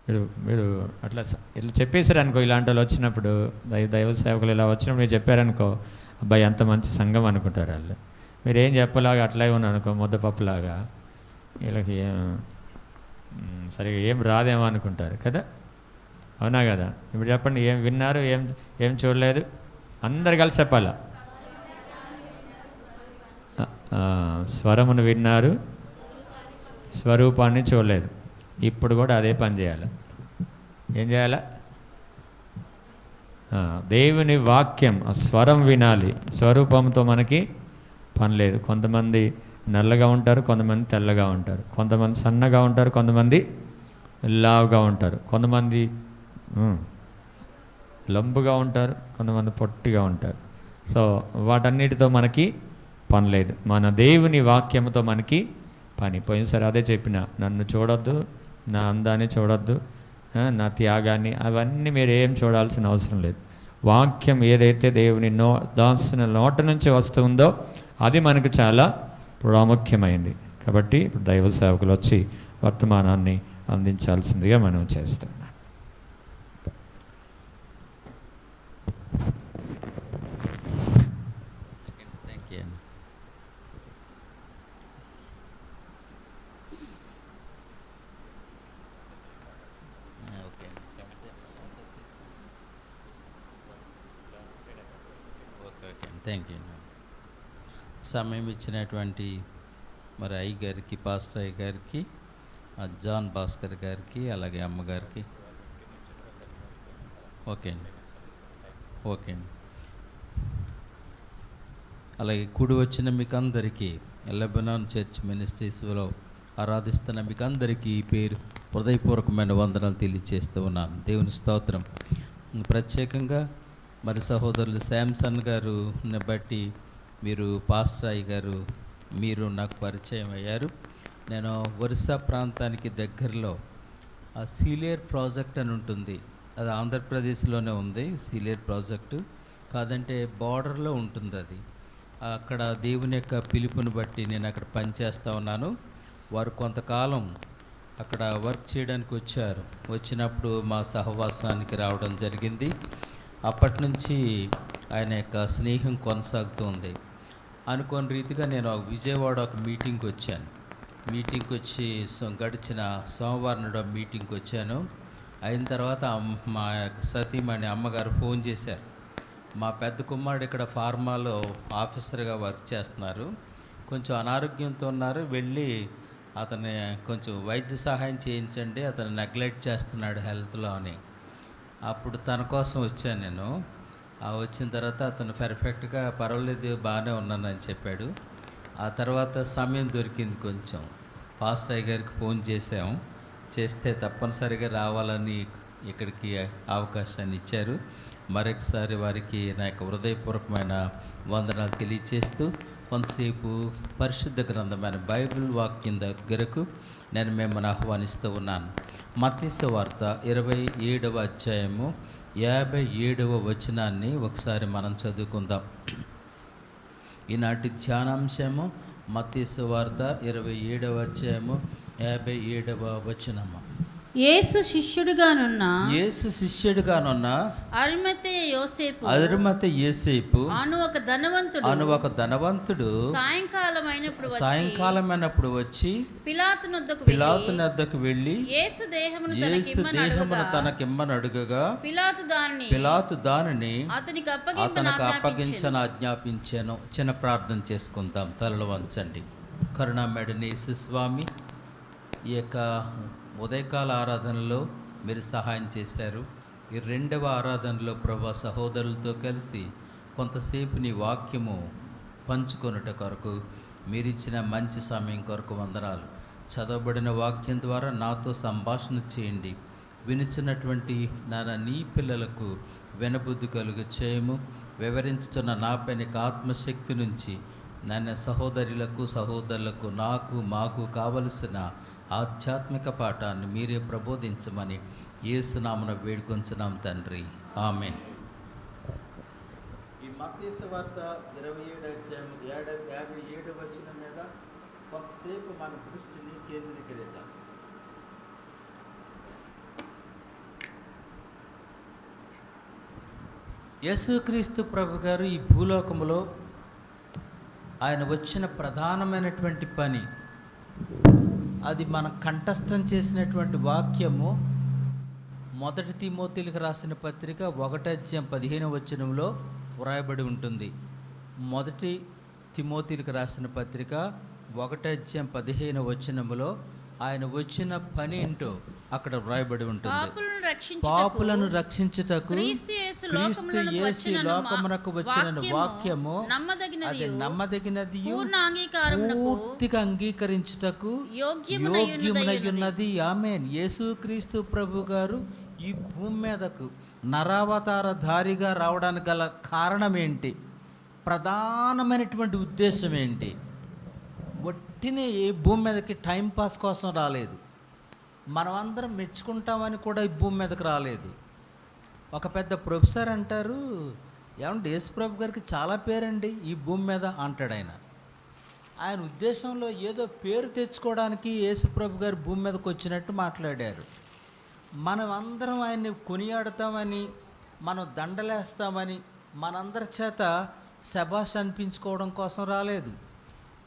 మీరు మీరు అట్లా ఇట్లా చెప్పేశారు అనుకో, ఇలాంటి వాళ్ళు వచ్చినప్పుడు, దైవ సేవకులు ఇలా వచ్చినప్పుడు మీరు చెప్పారనుకో, అబ్బాయి ఎంత మంచి సంఘం అనుకుంటారు వాళ్ళు. మీరు ఏం చెప్పలాగా అట్లా ఉన్నారు అనుకో, ముద్దపప్పులాగా, వీళ్ళకి సరిగా ఏం రాదేమో అనుకుంటారు కదా. అవునా కదా? ఇప్పుడు చెప్పండి, ఏం విన్నారు, ఏం ఏం చూడలేదు, అందరు కలిసి చెప్పాలా. స్వరమును విన్నారు, స్వరూపాన్ని చూడలేదు. ఇప్పుడు కూడా అదే పని చేయాలి. ఏం చేయాలా? దేవుని వాక్యం, ఆ స్వరం వినాలి. స్వరూపంతో మనకి పని లేదు. కొంతమంది నల్లగా ఉంటారు, కొంతమంది తెల్లగా ఉంటారు, కొంతమంది సన్నగా ఉంటారు, కొంతమంది లావుగా ఉంటారు, కొంతమంది లంబుగా ఉంటారు, కొంతమంది పొట్టిగా ఉంటారు. సో వాటన్నిటితో మనకి పని లేదు. మన దేవుని వాక్యంతో మనకి పని. పోయినసారి అదే చెప్పిన, నన్ను చూడొద్దు, నా అందాన్ని చూడొద్దు, నా త్యాగాన్ని, అవన్నీ మీరు ఏం చూడాల్సిన అవసరం లేదు. వాక్యం ఏదైతే దేవుని దాసిన నోట నుంచి వస్తుందో అది మనకు చాలా ప్రాముఖ్యమైంది. కాబట్టి ఇప్పుడు దైవ సేవకులు వచ్చి వర్తమానాన్ని అందించాల్సిందిగా మనం చేస్తాం. Thank you. సమయం ఇచ్చినటువంటి మరి అయ్య గారికి, పాస్టర్ అయ్య గారికి, జాన్ భాస్కర్ గారికి, అలాగే అమ్మగారికి ఓకే అండి. ఓకే అండి. అలాగే కూడి వచ్చిన మీకు అందరికీ, లెబనాన్ చర్చ్ మినిస్ట్రీస్లో ఆరాధిస్తున్న మీకు అందరికీ పేరు హృదయపూర్వకమైన వందనాలు తెలియజేస్తూ ఉన్నాను. దేవుని స్తోత్రం. ప్రత్యేకంగా మరి సహోదరులు శాంసన్ గారుని బట్టి మీరు, పాస్టర్ అయ్య గారు, మీరు నాకు పరిచయం అయ్యారు. నేను ఒరిస్సా ప్రాంతానికి దగ్గరలో ఆ సీలేర్ ప్రాజెక్ట్ అని ఉంటుంది, అది ఆంధ్రప్రదేశ్లోనే ఉంది. సీలేర్ ప్రాజెక్టు కాదంటే బార్డర్లో ఉంటుంది అది. అక్కడ దేవుని యొక్క పిలుపుని బట్టి నేను అక్కడ పనిచేస్తూ ఉన్నాను. వారు కొంతకాలం అక్కడ వర్క్ చేయడానికి వచ్చారు. వచ్చినప్పుడు మా సహవాసానికి రావడం జరిగింది. అప్పటి నుంచి ఆయన యొక్క స్నేహం కొనసాగుతుంది. అనుకోని రీతిగా నేను విజయవాడ ఒక మీటింగ్కి వచ్చాను. మీటింగ్కి వచ్చి గడిచిన సోమవారం నాడు మీటింగ్కి వచ్చాను. అయిన తర్వాత మా సతీమణి అమ్మగారు ఫోన్ చేశారు. మా పెద్ద కుమారుడు ఇక్కడ ఫార్మాలో ఆఫీసర్గా వర్క్ చేస్తున్నారు, కొంచెం అనారోగ్యంతో ఉన్నారు, వెళ్ళి అతన్ని కొంచెం వైద్య సహాయం చేయించండి, అతను నెగ్లెక్ట్ చేస్తున్నాడు హెల్త్లో అని. అప్పుడు తన కోసం వచ్చాను నేను. వచ్చిన తర్వాత అతను పర్ఫెక్ట్గా పర్వాలేదు, బాగానే ఉన్నానని చెప్పాడు. ఆ తర్వాత సమయం దొరికింది కొంచెం, పాస్టర్ అయ్య గారికి ఫోన్ చేసాము. చేస్తే తప్పనిసరిగా రావాలని ఇక్కడికి అవకాశాన్ని ఇచ్చారు. మరొకసారి వారికి నా యొక్క హృదయపూర్వకమైన వందనాలు తెలియచేస్తూ, కొంతసేపు పరిశుద్ధ గ్రంథమైన బైబిల్ వాక్యం దగ్గరకు నేను మిమ్మల్ని ఆహ్వానిస్తూ ఉన్నాను. మత్తయి సువార్త 27వ అధ్యాయము 57వ వచనాన్ని ఒకసారి మనం చదువుకుందాం. ఈనాటి ధ్యానాంశము మత్తయి సువార్త 27వ అధ్యాయము 57వ వచనము. యేసు శిష్యుడిగానున్న అరిమతయి యోసేపు అను ఒక ధనవంతుడు సాయంకాలమైనప్పుడు వచ్చి పిలాతు నొద్దకు వెళ్ళి యేసు దేహమును తనకిమ్మని అడుగగా పిలాతు దానిని అతనికి అప్పగించను ఆజ్ఞాపించాను. చిన్న ప్రార్థన చేసుకుందాం. తలలు వంచండి. కరుణామయుడైన యేసు స్వామి, ఈ యొక్క ఉదయకాల ఆరాధనలో మీరు సహాయం చేశారు. ఈ రెండవ ఆరాధనలో ప్రభా సహోదరులతో కలిసి కొంతసేపు నీ వాక్యము పంచుకొనుట కొరకు మీరిచ్చిన మంచి సమయం కొరకు వందనాలు. చదవబడిన వాక్యం ద్వారా నాతో సంభాషణ చేయండి. వినిచినటువంటి నీ పిల్లలకు వినబుద్ధి కలుగు చేయము. వివరించుతున్న నాపై నీకు ఆత్మశక్తి నుంచి నన్ను సహోదరులకు మాకు కావలసిన ఆధ్యాత్మిక పాఠాన్ని మీరే ప్రబోధించమని యేసు నామమున వేడుకొంచున్నాం తండ్రి, ఆమేన్. ఈ మత్తయి సువార్త 27వ అధ్యాయం 57వ వచనం మీద కొంతసేపు మన దృష్టిని కేంద్రీకరిద్దాం. యేసుక్రీస్తు ప్రభు గారు ఈ భూలోకములో ఆయన వచ్చిన ప్రధానమైనటువంటి పని, అది మనం కంఠస్థం చేసినటువంటి వాక్యము మొదటి తిమోతిలకు రాసిన పత్రిక 1:15 వ్రాయబడి ఉంటుంది. మొదటి తిమోతిలకు రాసిన పత్రిక 1:15 ఆయన వచ్చిన పని ఏంటో అక్కడ వ్రాయబడి ఉంటుంది. పాపులను రక్షించుటకు క్రీస్తు యేసు లోకమునకు వచ్చిన వాక్యము అది నమ్మదగినది, పూర్తిగా అంగీకరించుటకు యోగ్యమునయున్నది. ఆమేన్. యేసుక్రీస్తు ప్రభు గారు ఈ భూమి మీదకు నరావతారధారిగా రావడానికి గల కారణం ఏంటి? ప్రధానమైనటువంటి ఉద్దేశం ఏంటి? ఒట్టినే ఏ భూమి మీదకి టైంపాస్ కోసం రాలేదు. మనం అందరం మెచ్చుకుంటామని కూడా ఈ భూమి మీదకి రాలేదు. ఒక పెద్ద ప్రొఫెసర్ అంటారు, ఏమంటే యేసుప్రభు గారికి చాలా పేరండి ఈ భూమి మీద అంటాడు. ఆయన ఉద్దేశంలో ఏదో పేరు తెచ్చుకోవడానికి యేసుప్రభు గారు భూమి మీదకి వచ్చినట్టు మాట్లాడారు. మనం అందరం ఆయన్ని కొనియాడతామని, మనం దండలేస్తామని, మనందరి చేత శబాష్ అనిపించుకోవడం కోసం రాలేదు.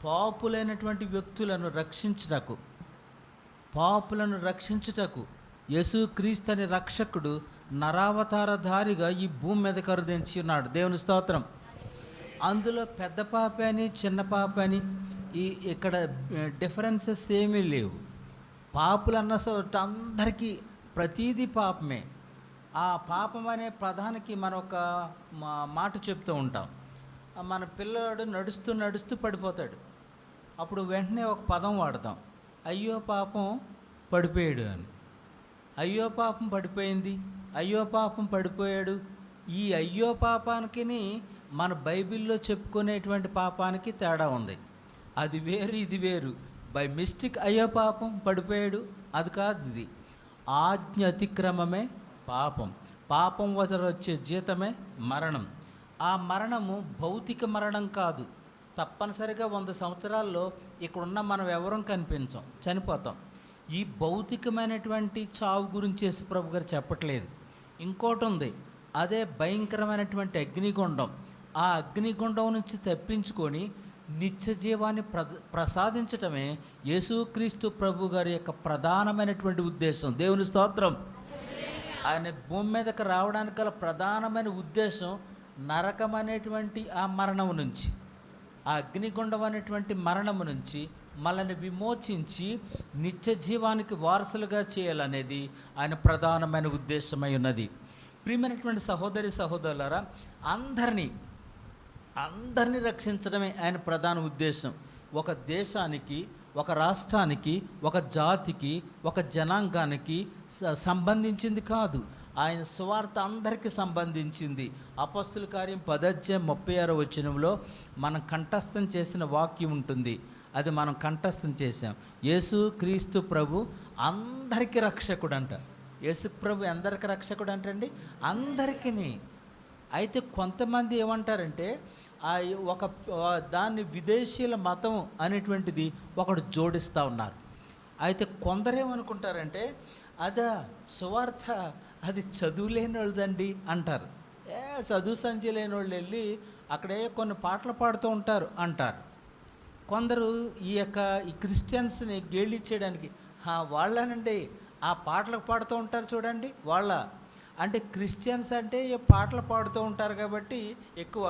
పాపులైనటువంటి వ్యక్తులను రక్షించుటకు యేసుక్రీస్తు అనే రక్షకుడు నరావతారధారిగా ఈ భూమి మీద కరుదించి ఉన్నాడు. దేవుని స్తోత్రం. అందులో పెద్ద పాప అని చిన్న పాప అని ఇక్కడ డిఫరెన్సెస్ ఏమీ లేవు. పాపులన్న అందరికీ ప్రతీది పాపమే. ఆ పాపం అనే ప్రధానికి మనం ఒక మాట చెప్తూ ఉంటాం. మన పిల్లాడు నడుస్తూ పడిపోతాడు. అప్పుడు వెంటనే ఒక పదం వాడతాం, అయ్యో పాపం పడిపోయాడు అని. అయ్యో పాపం పడిపోయింది, అయ్యో పాపం పడిపోయాడు. ఈ అయ్యో పాపానికి మన బైబిల్లో చెప్పుకునేటువంటి పాపానికి తేడా ఉంది. అది వేరు, ఇది వేరు. బై మిస్టేక్ అయ్యో పాపం పడిపోయాడు అది కాదు. ఇది ఆజ్ఞ అతిక్రమమే పాపం. పాపం వల్ల వచ్చే జీతమే మరణం. ఆ మరణము భౌతిక మరణం కాదు. తప్పనిసరిగా 100 సంవత్సరాల్లో ఇక్కడున్న మనం ఎవరం కనిపించం, చనిపోతాం. ఈ భౌతికమైనటువంటి చావు గురించి యేసుప్రభు గారు చెప్పట్లేదు. ఇంకోటి ఉంది, అదే భయంకరమైనటువంటి అగ్నిగుండం. ఆ అగ్నిగుండం నుంచి తప్పించుకొని నిత్య జీవాన్ని ప్రసాదించటమే యేసుక్రీస్తు ప్రభు గారి యొక్క ప్రధానమైనటువంటి ఉద్దేశం. దేవుని స్తోత్రం. ఆయన భూమి మీదకి రావడానికి గల ప్రధానమైన ఉద్దేశం నరకం అనేటువంటి ఆ మరణం నుంచి, ఆ అగ్నిగుండం అనేటువంటి మరణము నుంచి మనల్ని విమోచించి నిత్య జీవానికి వారసులుగా చేయాలనేది ఆయన ప్రధానమైన ఉద్దేశమై ఉన్నది. ప్రియమైనటువంటి సహోదరి సహోదరులారా, అందరినీ రక్షించడమే ఆయన ప్రధాన ఉద్దేశం. ఒక దేశానికి, ఒక రాష్ట్రానికి, ఒక జాతికి, ఒక జనాంగానికి సంబంధించింది కాదు. ఆయన సువార్త అందరికీ సంబంధించింది. అపొస్తలుల కార్యం 10:36 మనం కంఠస్థం చేసిన వాక్యం ఉంటుంది. అది మనం కంఠస్థం చేసాం. యేసుక్రీస్తు ప్రభు అందరికీ రక్షకుడు అంట. యేసు ప్రభు అందరికీ రక్షకుడు అంటండి, అందరికీ. అయితే కొంతమంది ఏమంటారంటే ఒక దాన్ని విదేశీయుల మతం అనేటువంటిది ఒకడు జోడిస్తూ ఉన్నారు. అయితే కొందరేమనుకుంటారంటే అదా సువార్త అది చదువు లేని వాళ్ళదండి అంటారు. చదువు సంచి లేని వాళ్ళు వెళ్ళి అక్కడే కొన్ని పాటలు పాడుతూ ఉంటారు అంటారు. కొందరు ఈ క్రిస్టియన్స్ని గేలి చేయడానికి వాళ్ళనండి ఆ పాటలు పాడుతూ ఉంటారు చూడండి వాళ్ళ. అంటే క్రిస్టియన్స్ అంటే పాటలు పాడుతూ ఉంటారు కాబట్టి ఎక్కువ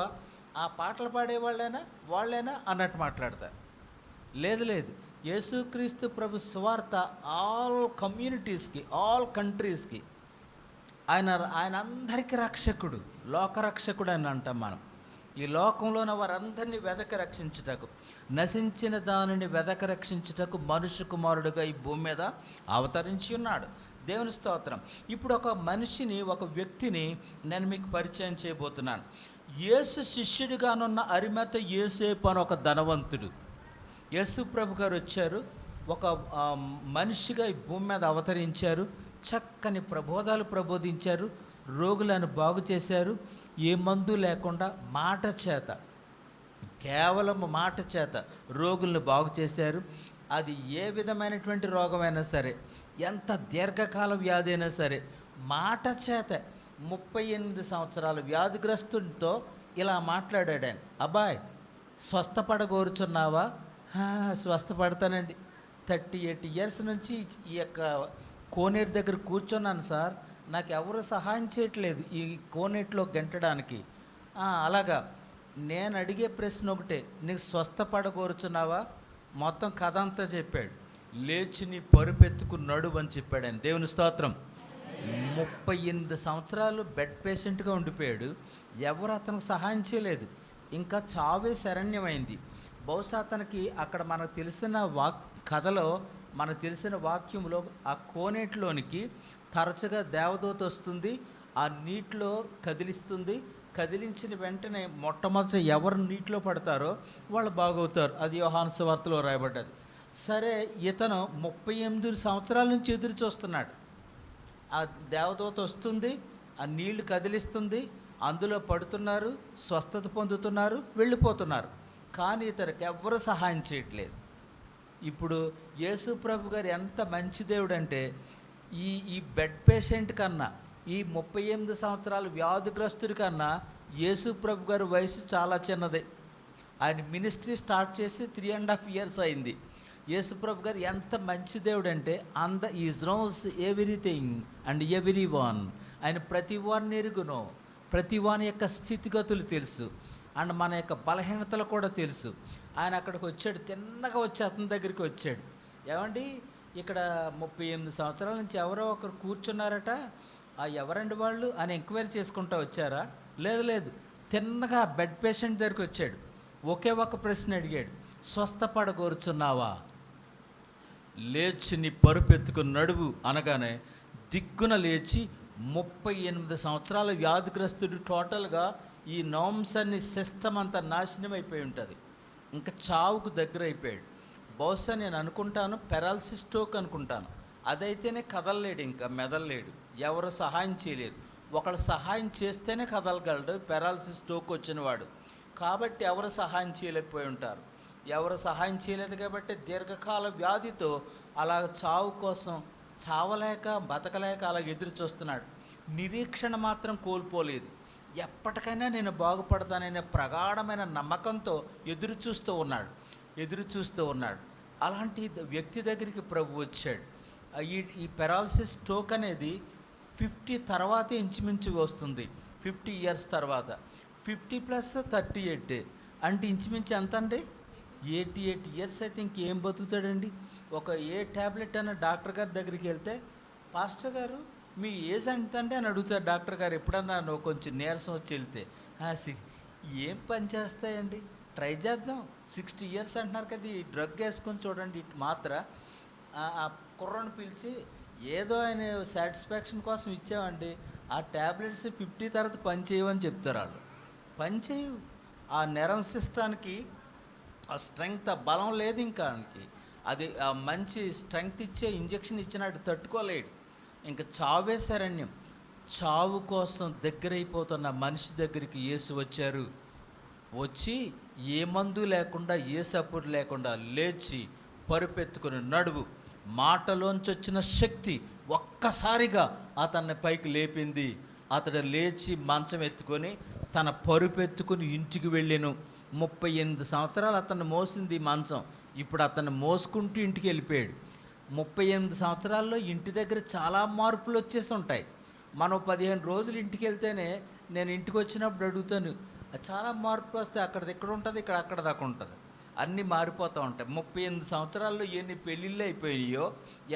ఆ పాటలు పాడే వాళ్ళేనా అన్నట్టు మాట్లాడతారు. లేదు, యేసుక్రీస్తు ప్రభు సువార్త ఆల్ కమ్యూనిటీస్కి, ఆల్ కంట్రీస్కి ఆయన అందరికీ రక్షకుడు, లోకరక్షకుడు అని అంటాం మనం. ఈ లోకంలోని వారందరినీ వెదక రక్షించుటకు, నశించిన దానిని వెదక రక్షించుటకు మనుష్య కుమారుడుగా ఈ భూమి మీద అవతరించి ఉన్నాడు. దేవుని స్తోత్రం. ఇప్పుడు ఒక మనిషిని, ఒక వ్యక్తిని నేను మీకు పరిచయం చేయబోతున్నాను. యేసు శిష్యుడిగానున్న అరిమత యోసేపు అని ఒక ధనవంతుడు. యేసు ప్రభు గారు వచ్చారు, ఒక మనిషిగా ఈ భూమి మీద అవతరించారు. చక్కని ప్రబోధాలు ప్రబోధించారు, రోగులను బాగు చేశారు. ఏ మందు లేకుండా మాట చేత, కేవలం మాట చేత రోగులను బాగు చేశారు. అది ఏ విధమైనటువంటి రోగమైనా సరే, ఎంత దీర్ఘకాల వ్యాధి అయినా సరే మాట చేత 38 సంవత్సరాల వ్యాధిగ్రస్తుడితో ఇలా మాట్లాడాడు ఆయన. అబ్బాయ్, స్వస్థపడగోరుచున్నావా? స్వస్థపడతానండి. 38 ఇయర్స్ నుంచి ఈ యొక్క కోనేరు దగ్గర కూర్చున్నాను సార్, నాకు ఎవరు సహాయం చేయట్లేదు ఈ కోనేటిలో గెంటడానికి. అలాగా. నేను అడిగే ప్రశ్న ఒకటే, నీకు స్వస్థపడగోరుచున్నావా? మొత్తం కథ అంతా చెప్పాడు. లేచి నీ పరుపెత్తుకు నడువు అని చెప్పాడు ఆయన. దేవుని స్తోత్రం. 38 సంవత్సరాలు బెడ్ పేషెంట్గా ఉండిపోయాడు. ఎవరు అతనికి సహాయం చేయలేదు. ఇంకా చావే శరణ్యమైంది. బహుశా అతనికి అక్కడ మనకు తెలిసిన కథలో మనకు తెలిసిన వాక్యంలో ఆ కోనేటిలోనికి తరచుగా దేవదూత వస్తుంది, ఆ నీటిలో కదిలిస్తుంది. కదిలించిన వెంటనే మొట్టమొదట ఎవరు నీటిలో పడతారో వాళ్ళు బాగవుతారు. అది యోహాను సువార్తలో రాయబడ్డది. సరే, ఇతను 38 సంవత్సరాల నుంచి ఎదురు చూస్తున్నాడు. ఆ దేవదూత వస్తుంది, ఆ నీళ్లు కదిలిస్తుంది, అందులో పడుతున్నారు, స్వస్థత పొందుతున్నారు, వెళ్ళిపోతున్నారు. కానీ ఇతనికి ఎవ్వరూ సహాయం చేయట్లేదు. ఇప్పుడు యేసు ప్రభు గారు ఎంత మంచి దేవుడు అంటే, ఈ బెడ్ పేషెంట్ కన్నా, ఈ 38 సంవత్సరాల వ్యాధిగ్రస్తుడి కన్నా యేసు ప్రభు గారి వయసు చాలా చిన్నదే. ఆయన మినిస్ట్రీ స్టార్ట్ చేసి 3.5 ఇయర్స్ అయింది. యేసు ప్రభు గారు ఎంత మంచి దేవుడు అంటే, is knows everything and every one. ఆయన ప్రతి వారిని ఎరుగును, ప్రతి వాని యొక్క స్థితిగతులు తెలుసు, అండ్ మన యొక్క బలహీనతలు కూడా తెలుసు. ఆయన అక్కడికి వచ్చాడు, తిన్నగా వచ్చి అతని దగ్గరికి వచ్చాడు. ఏమండి, ఇక్కడ 38 సంవత్సరాల నుంచి ఎవరో ఒకరు కూర్చున్నారట, ఎవరండి వాళ్ళు అని ఎంక్వైరీ చేసుకుంటూ వచ్చారా? లేదు, తిన్నగా బెడ్ పేషెంట్ దగ్గరికి వచ్చాడు. ఒకే ఒక ప్రశ్న అడిగాడు, స్వస్థపడగోరుచున్నావా? లేచి నీ పరుపెత్తుకుని నడువు అనగానే దిగ్గున లేచి 38 సంవత్సరాల వ్యాధిగ్రస్తుడు. టోటల్గా ఈ నోమ్సన్ని సిస్టమ్ అంతా నాశనం అయిపోయి ఉంటుంది, ఇంకా చావుకు దగ్గర అయిపోయాడు. బహుశా నేను అనుకుంటాను పెరాలసిస్ స్ట్రోక్ అనుకుంటాను. అదైతేనే కదలలేడు, ఇంకా మెదలలేడు, ఎవరు సహాయం చేయలేరు. ఒకళ్ళు సహాయం చేస్తేనే కదలగలడు పెరాలసిస్ స్ట్రోక్ వచ్చినవాడు. కాబట్టి ఎవరు సహాయం చేయలేకపోయి ఉంటారు. ఎవరు సహాయం చేయలేదు కాబట్టి దీర్ఘకాల వ్యాధితో అలా చావు కోసం చావలేక బతకలేక అలా ఎదురు చూస్తున్నాడు. నిరీక్షణ మాత్రం కోల్పోలేదు. ఎప్పటికైనా నేను బాగుపడతాననే ప్రగాఢమైన నమ్మకంతో ఎదురు చూస్తూ ఉన్నాడు. అలాంటి వ్యక్తి దగ్గరికి ప్రభు వచ్చాడు. ఈ పెరాలసిస్ స్ట్రోక్ అనేది 50 తర్వాతే ఇంచుమించు వస్తుంది. 50 ఇయర్స్ తర్వాత, 50 + 38 అంటే ఇంచుమించు ఎంత అండి? 88 ఇయర్స్ అయితే ఇంకేం బతుకుతాడండి? ఒక ట్యాబ్లెట్ అన్న డాక్టర్ గారి దగ్గరికి వెళ్తే, పాస్టర్ గారు మీ ఏజ్ ఎంత అంటే అని అడుగుతారు డాక్టర్ గారు. ఎప్పుడన్నా నువ్వు కొంచెం నీరసం వచ్చి వెళ్తే, ఏం పని చేస్తాయండి, ట్రై చేద్దాం, 60 ఇయర్స్ అంటున్నారు కదా, ఈ డ్రగ్ వేసుకొని చూడండి మాత్ర. ఆ కుర్రను పిలిచి ఏదో ఆయన సాటిస్ఫాక్షన్ కోసం ఇచ్చామండి, ఆ ట్యాబ్లెట్స్ 50 తర్వాత పని చేయవని చెప్తారు వాళ్ళు. పని చేయవు. ఆ నిరంశిష్టానికి ఆ స్ట్రెంగ్త్, ఆ బలం లేదు ఇంకా ఆయనకి. అది మంచి స్ట్రెంగ్త్ ఇచ్చే ఇంజెక్షన్ ఇచ్చినట్టు తట్టుకోలేడు. ఇంకా చావే శరణ్యం. చావు కోసం దగ్గరైపోతున్న మనిషి దగ్గరికి యేసు వచ్చారు. వచ్చి ఏ మందు లేకుండా, ఏ సపోర్ట్ లేకుండా లేచి పరుపెత్తుకుని నడువు. మాటలోంచి వచ్చిన శక్తి ఒక్కసారిగా అతన్ని పైకి లేపింది. అతడు లేచి మంచం ఎత్తుకొని తన పరుపెత్తుకుని ఇంటికి వెళ్ళాను. 38 సంవత్సరాలు అతన్ని మోసింది మంచం. ఇప్పుడు అతన్ని మోసుకుంటూ ఇంటికి వెళ్ళిపోయాడు. 38 సంవత్సరాల్లో ఇంటి దగ్గర చాలా మార్పులు వచ్చేసి ఉంటాయి. మనం 15 రోజులు ఇంటికి వెళ్తేనే, నేను ఇంటికి వచ్చినప్పుడు అడుగుతాను, చాలా మార్పులు వస్తాయి. అక్కడిది ఇక్కడ ఉంటుంది, ఇక్కడ అక్కడ దాకా ఉంటుంది, అన్నీ మారిపోతూ ఉంటాయి. 38 సంవత్సరాల్లో ఎన్ని పెళ్ళిళ్ళు అయిపోయినాయో,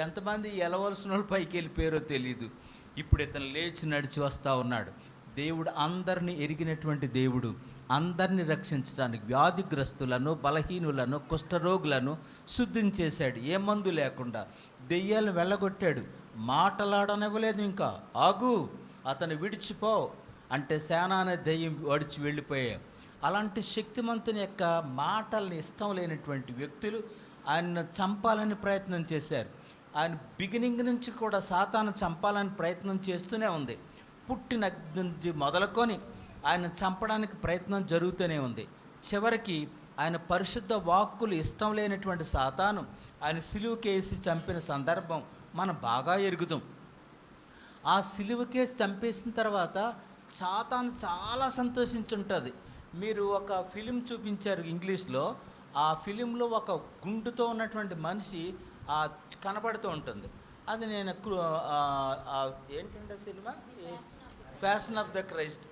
ఎంతమంది ఎలవలసిన వాళ్ళు పైకి వెళ్ళిపోయారో తెలియదు. ఇప్పుడు ఇతను లేచి నడిచి వస్తూ ఉన్నాడు. దేవుడు అందరినీ ఎరిగినటువంటి దేవుడు. అందరినీ రక్షించడానికి వ్యాధిగ్రస్తులను, బలహీనులను, కుష్ఠరోగులను శుద్ధించేశాడు. ఏ మందు లేకుండా దెయ్యాలను వెళ్ళగొట్టాడు. మాటలాడనివ్వలేదు. ఇంకా ఆగు, అతను విడిచిపో అంటే సేన అనే దెయ్యం వడిచి వెళ్ళిపోయాయి. అలాంటి శక్తిమంతుని యొక్క మాటల్ని ఇష్టం లేనటువంటి వ్యక్తులు ఆయన చంపాలని ప్రయత్నం చేశారు. ఆయన బిగినింగ్ నుంచి కూడా సాతాను చంపాలని ప్రయత్నం చేస్తూనే ఉంది. పుట్టిన నుంచి మొదలుకొని ఆయన చంపడానికి ప్రయత్నం జరుగుతూనే ఉంది. చివరికి ఆయన పరిశుద్ధ వాక్కులు ఇష్టం లేనటువంటి సాతాను ఆయన సిలువకేసి చంపిన సందర్భం మనం బాగా ఎరుగుతాం. ఆ సిలువకేసి చంపేసిన తర్వాత సాతాను చాలా సంతోషించుంటుంది. మీరు ఒక ఫిలిం చూపించారు ఇంగ్లీష్లో. ఆ ఫిలింలో ఒక గుండుతో ఉన్నటువంటి మనిషి కనబడుతూ ఉంటుంది. అది నేను ఏంటంటే cinema passion of the Christ.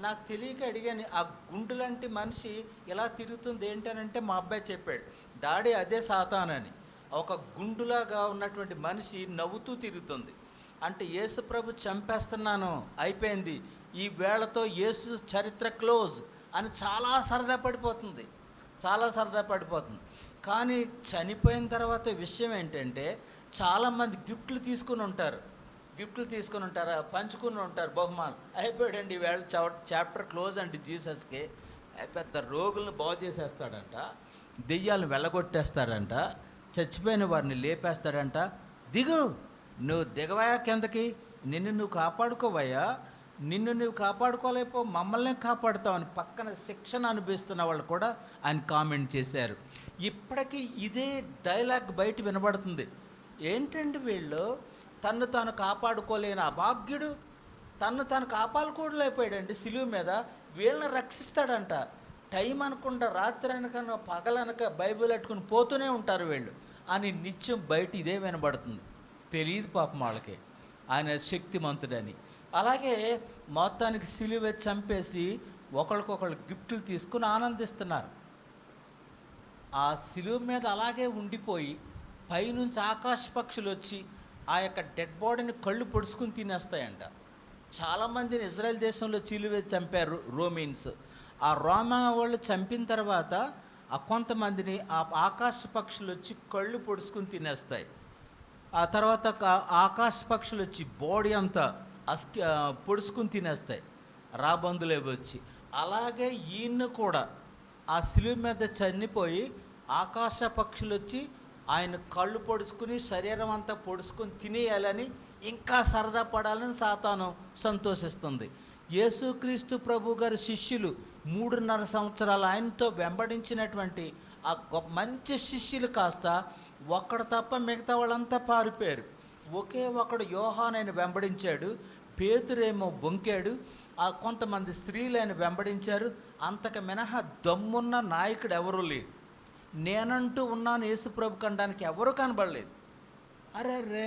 నాకు తెలియక అడిగాను, ఆ గుండు లాంటి మనిషి ఎలా తిరుగుతుంది ఏంటనంటే మా అబ్బాయి చెప్పాడు, డాడీ అదే సాతానని. ఒక గుండులాగా ఉన్నటువంటి మనిషి నవ్వుతూ తిరుగుతుంది. అంటే యేసు ప్రభు చంపేస్తున్నాను, అయిపోయింది, ఈ వేళతో యేసు చరిత్ర క్లోజ్ అని చాలా సరదా పడిపోతుంది. కానీ చనిపోయిన తర్వాత విషయం ఏంటంటే చాలామంది గిఫ్ట్లు తీసుకుని ఉంటారు, పంచుకుని ఉంటారు బహుమానం. అయిపోయాడండి ఈవేళ చాప్టర్ క్లోజ్ అండి. జీసస్కి పెద్ద రోగులను బాగు చేసేస్తాడంట, దెయ్యాలను వెళ్ళగొట్టేస్తాడంట, చచ్చిపోయిన వారిని లేపేస్తాడంట. దిగు, నువ్వు దిగవయా కిందకి, నిన్ను నువ్వు కాపాడుకోవయ్యా, నిన్ను నువ్వు కాపాడుకోలేపో, మమ్మల్ని కాపాడుతావని పక్కన శిక్షణ అనుభవిస్తున్న వాళ్ళు కూడా ఆయన కామెంట్ చేశారు. ఇప్పటికీ ఇదే డైలాగ్ బయట వినబడుతుంది. ఏంటంటే వీళ్ళు తన్ను తాను కాపాడుకోలేని అభాగ్యుడు తన్ను తాను కాపాడుకోలేకపోయాడండి సిలువ మీద. వీళ్ళని రక్షిస్తాడంట. టైం అనుకుంటా, రాత్రి అనక పగలనక బైబిల్ పెట్టుకుని పోతూనే ఉంటారు వీళ్ళు అని నిత్యం బయట ఇదే వినబడుతుంది. తెలియదు పాపం వాళ్ళకి ఆయన శక్తిమంతుడని. అలాగే మొత్తానికి సిలువ చంపేసి ఒకరికొకళ్ళు గిఫ్ట్లు తీసుకుని ఆనందిస్తున్నారు. ఆ సిలువ మీద అలాగే ఉండిపోయి పైనుంచి ఆకాశ పక్షులు వచ్చి ఆ యొక్క డెడ్ బాడీని కళ్ళు పొడుచుకుని తినేస్తాయంట. చాలామందిని ఇజ్రాయెల్ దేశంలో సిలువ చంపారు రోమన్స్. ఆ రోమా వాళ్ళు చంపిన తర్వాత కొంతమందిని ఆ ఆకాశ పక్షులు వచ్చి కళ్ళు పొడుచుకుని తినేస్తాయి. ఆ తర్వాత ఆకాశ పక్షులు వచ్చి బాడీ అంతా పొడుచుకుని తినేస్తాయి, రాబందులు వచ్చి. అలాగే ఈయన కూడా ఆ సిలువ మీద చనిపోయి ఆకాశ పక్షులు వచ్చి ఆయన కళ్ళు పొడుచుకుని శరీరం అంతా పొడుచుకుని తినేయాలని, ఇంకా సరదా పడాలని సాతాను సంతోషిస్తుంది. యేసుక్రీస్తు ప్రభు గారి శిష్యులు 3.5 సంవత్సరాలు ఆయనతో వెంబడించినటువంటి ఆ మంచి శిష్యులు కాస్త ఒక్కడు తప్ప మిగతా వాళ్ళంతా పారిపోయారు. ఒకే ఒకడు యోహాను ఆయన వెంబడించాడు, పేతురేమో బొంకాడు, కొంతమంది స్త్రీలు ఆయన వెంబడించారు. అంతకు మినహా దమ్మున్న నాయకుడు ఎవరూ లేరు. నేనంటూ ఉన్నాను యేసుప్రభు కనడానికి ఎవరూ కనబడలేదు. అరే,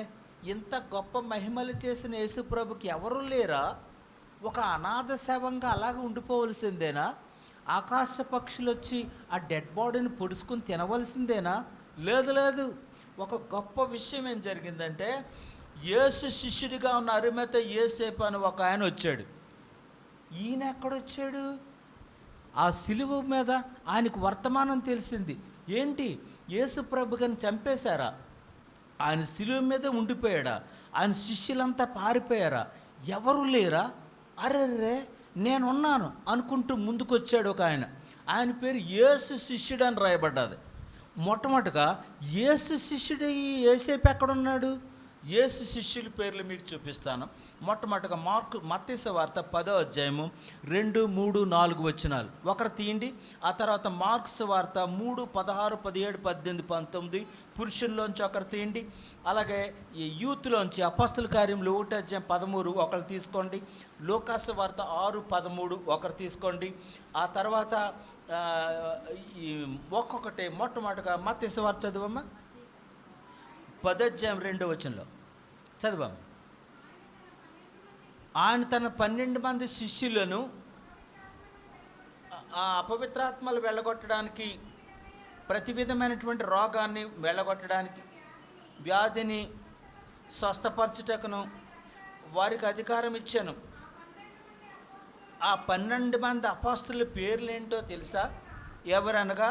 ఇంత గొప్ప మహిమలు చేసిన యేసుప్రభుకి ఎవరూ లేరా? ఒక అనాథ శవంగా అలాగే ఉండిపోవలసిందేనా? ఆకాశ పక్షులు వచ్చి ఆ డెడ్ బాడీని పొడుచుకుని తినవలసిందేనా? లేదు. ఒక గొప్ప విషయం ఏం జరిగిందంటే, యేసు శిష్యుడిగా ఉన్న అరిమత యోసేపు అని ఒక ఆయన వచ్చాడు. ఈయన ఎక్కడొచ్చాడు? ఆ సిలువ మీద ఆయనకు వర్తమానం తెలిసింది. ఏంటి, యేసు ప్రభు గారిని చంపేశారా? ఆయన సిలువ మీద ఉండిపోయాడా? ఆయన శిష్యులంతా పారిపోయారా? ఎవరు లేరా? అరెర్రే, నేనున్నాను అనుకుంటూ ముందుకొచ్చాడు ఒక ఆయన. ఆయన పేరు యేసు శిష్యుడు అని రాయబడ్డది. మొట్టమొదటిగా యేసు శిష్యుడు యోసేపు ఎక్కడున్నాడు? యేసు శిష్యుల పేర్లు మీకు చూపిస్తాను. మొట్టమొదటిగా మత్తయి సువార్త 10వ అధ్యాయము 2, 3, 4 వచనాలు ఒకరు తీయండి. ఆ తర్వాత మార్కు సువార్త 3, 16, 17, 18, 19 పురుషుల్లోంచి ఒకరు తీయండి. అలాగే ఈ యూత్లోంచి అపొస్తల కార్యములు 1వ అధ్యాయం 13 ఒకరు తీసుకోండి. లూకాసు వార్త 6, 13 ఒకరు తీసుకోండి. ఆ తర్వాత ఒక్కొక్కటి మొట్టమొదటిగా మత్తయి సువార్త చదువమ్మా, 10వ అధ్యాయం 2వ వచనంలో చదవమ్మా. ఆయన తన 12 మంది శిష్యులను ఆ అపవిత్రాత్మలు వెళ్ళగొట్టడానికి, ప్రతి విధమైనటువంటి రోగాన్ని వెళ్ళగొట్టడానికి, వ్యాధిని స్వస్థపరచుటకును వారికి అధికారం ఇచ్చాను. ఆ 12 మంది అపోస్తలుల పేర్లు ఏంటో తెలుసా? ఎవరనగా,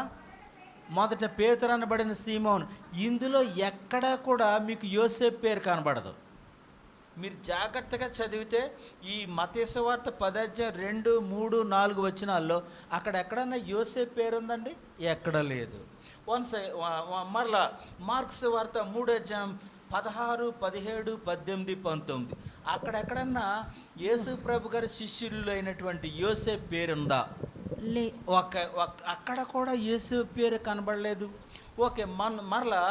మొదట పేతురు అనబడిన సీమోను. ఇందులో ఎక్కడా కూడా మీకు యోసేపు పేరు కనబడదు. మీరు జాగ్రత్తగా చదివితే ఈ మత్తయి సువార్త 10వ అధ్యాయం 2, 3, 4 వచనాల్లో అక్కడ ఎక్కడన్నా యోసేపు పేరు ఉందండి? ఎక్కడ లేదు. మరలా మార్కు సువార్త 3వ అధ్యాయం 16, 17, 18, 19 అక్కడెక్కడన్నా యేసు ప్రభు గారి శిష్యుల్లో అయినటువంటి యోసేపు పేరుందా? అక్కడ కూడా యేసు పేరు కనబడలేదు. ఓకే, మరలా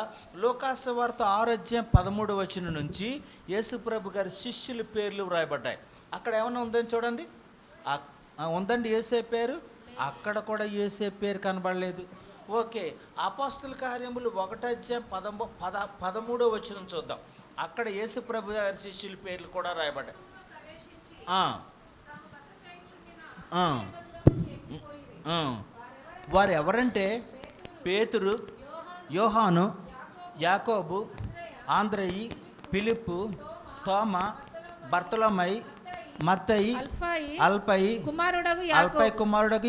లోకాసు వార్త 6:13 నుంచి యేసు ప్రభు గారి శిష్యుల పేర్లు వ్రాయబడ్డాయి. అక్కడ ఏమన్నా ఉందని చూడండి. ఉందండి యేసే పేరు, అక్కడ కూడా యేసే పేరు కనబడలేదు. ఓకే, అపోస్తల కార్యములు 1:13 చూద్దాం. అక్కడ యేసు ప్రభు గారి శిష్యుల పేర్లు కూడా రాయబడ్డాయి. వారు ఎవరంటే పేతురు, యోహాను, యాకోబు, ఆంద్రయి, ఫిలిప్పు, తోమా, బర్తలోమై, మత్తయి, అల్ఫయి కుమారుడగు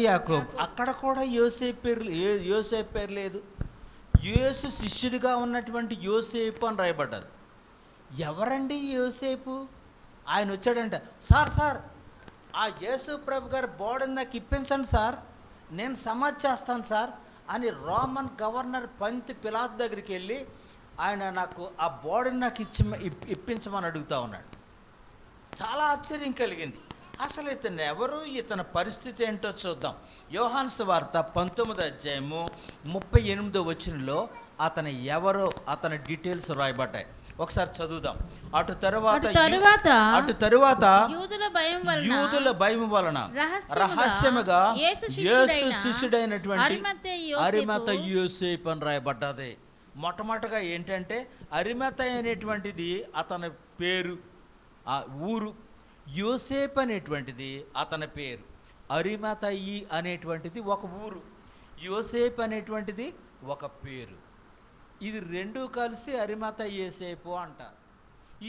యాకోబు. అక్కడ కూడా యోసేపు పేరు లేదు. యేసు శిష్యుడిగా ఉన్నటువంటి యోసేపు అని రాయబడ్డది. ఎవరండి యోసేపు? ఆయన వచ్చాడంట, సార్ ఆ యేసు ప్రభు గారు బోర్డుని నాకు ఇప్పించండి సార్, నేను సమాధి చేస్తాను సార్ అని రోమన్ గవర్నర్ పంతి పిలాతు దగ్గరికి వెళ్ళి ఆయన నాకు ఆ బోర్డుని నాకు ఇప్పించమని అడుగుతా ఉన్నాడు. చాలా ఆశ్చర్యం కలిగింది. అసలు ఇతను ఎవరు, ఇతని పరిస్థితి ఏంటో చూద్దాం. యోహాను సువార్త 19:38 అతను ఎవరో అతని డీటెయిల్స్ రాయబడ్డాయి. ఒకసారి చదువుదాం. అటు తరువాత యూదుల భయం వలన రహస్యముగా యేసు శిష్యుడైనటువంటి అరిమతయి యోసేపు అని రాయబడ్డది. మొట్టమొదటిగా ఏంటంటే అరిమతయి అనేటువంటిది అతని పేరు, ఆ ఊరు. యోసేపు అనేటువంటిది అతని పేరు. అరిమతయి అనేటువంటిది ఒక ఊరు, యోసేపు అనేటువంటిది ఒక పేరు. ఇది రెండు కలిసి అరిమతయి యోసేపు అంటారు.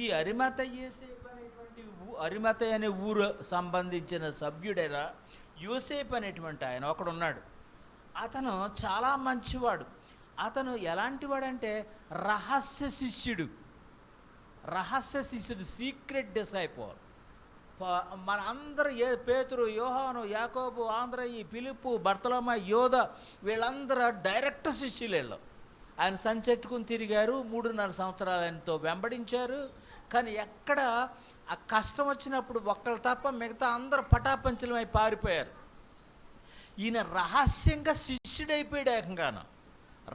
ఈ అరిమతయి యోసేపు అనేటువంటి అరిమతయి అనే ఊరు సంబంధించిన సభ్యుడైన యోసేపు అనేటువంటి ఆయన ఒకడున్నాడు. అతను చాలా మంచివాడు. అతను ఎలాంటి వాడంటే రహస్య శిష్యుడు, సీక్రెట్ డిసైపుల్. మన అందరూ పేతురు, యోహాను, యాకోబు, ఆంద్రయి, ఫిలిప్పు, బర్తలోమై, యోధ వీళ్ళందరూ డైరెక్ట్ శిష్యులు. ఆయన సంచెట్టుకుని తిరిగారు. 3.5 సంవత్సరాలు ఆయనతో వెంబడించారు. కానీ ఎక్కడ ఆ కష్టం వచ్చినప్పుడు ఒక్కళ్ళు తప్ప మిగతా అందరూ పటాపంచలమై పారిపోయారు. ఈయన రహస్యంగా శిష్యుడైపోయాడు. ఏకంగాను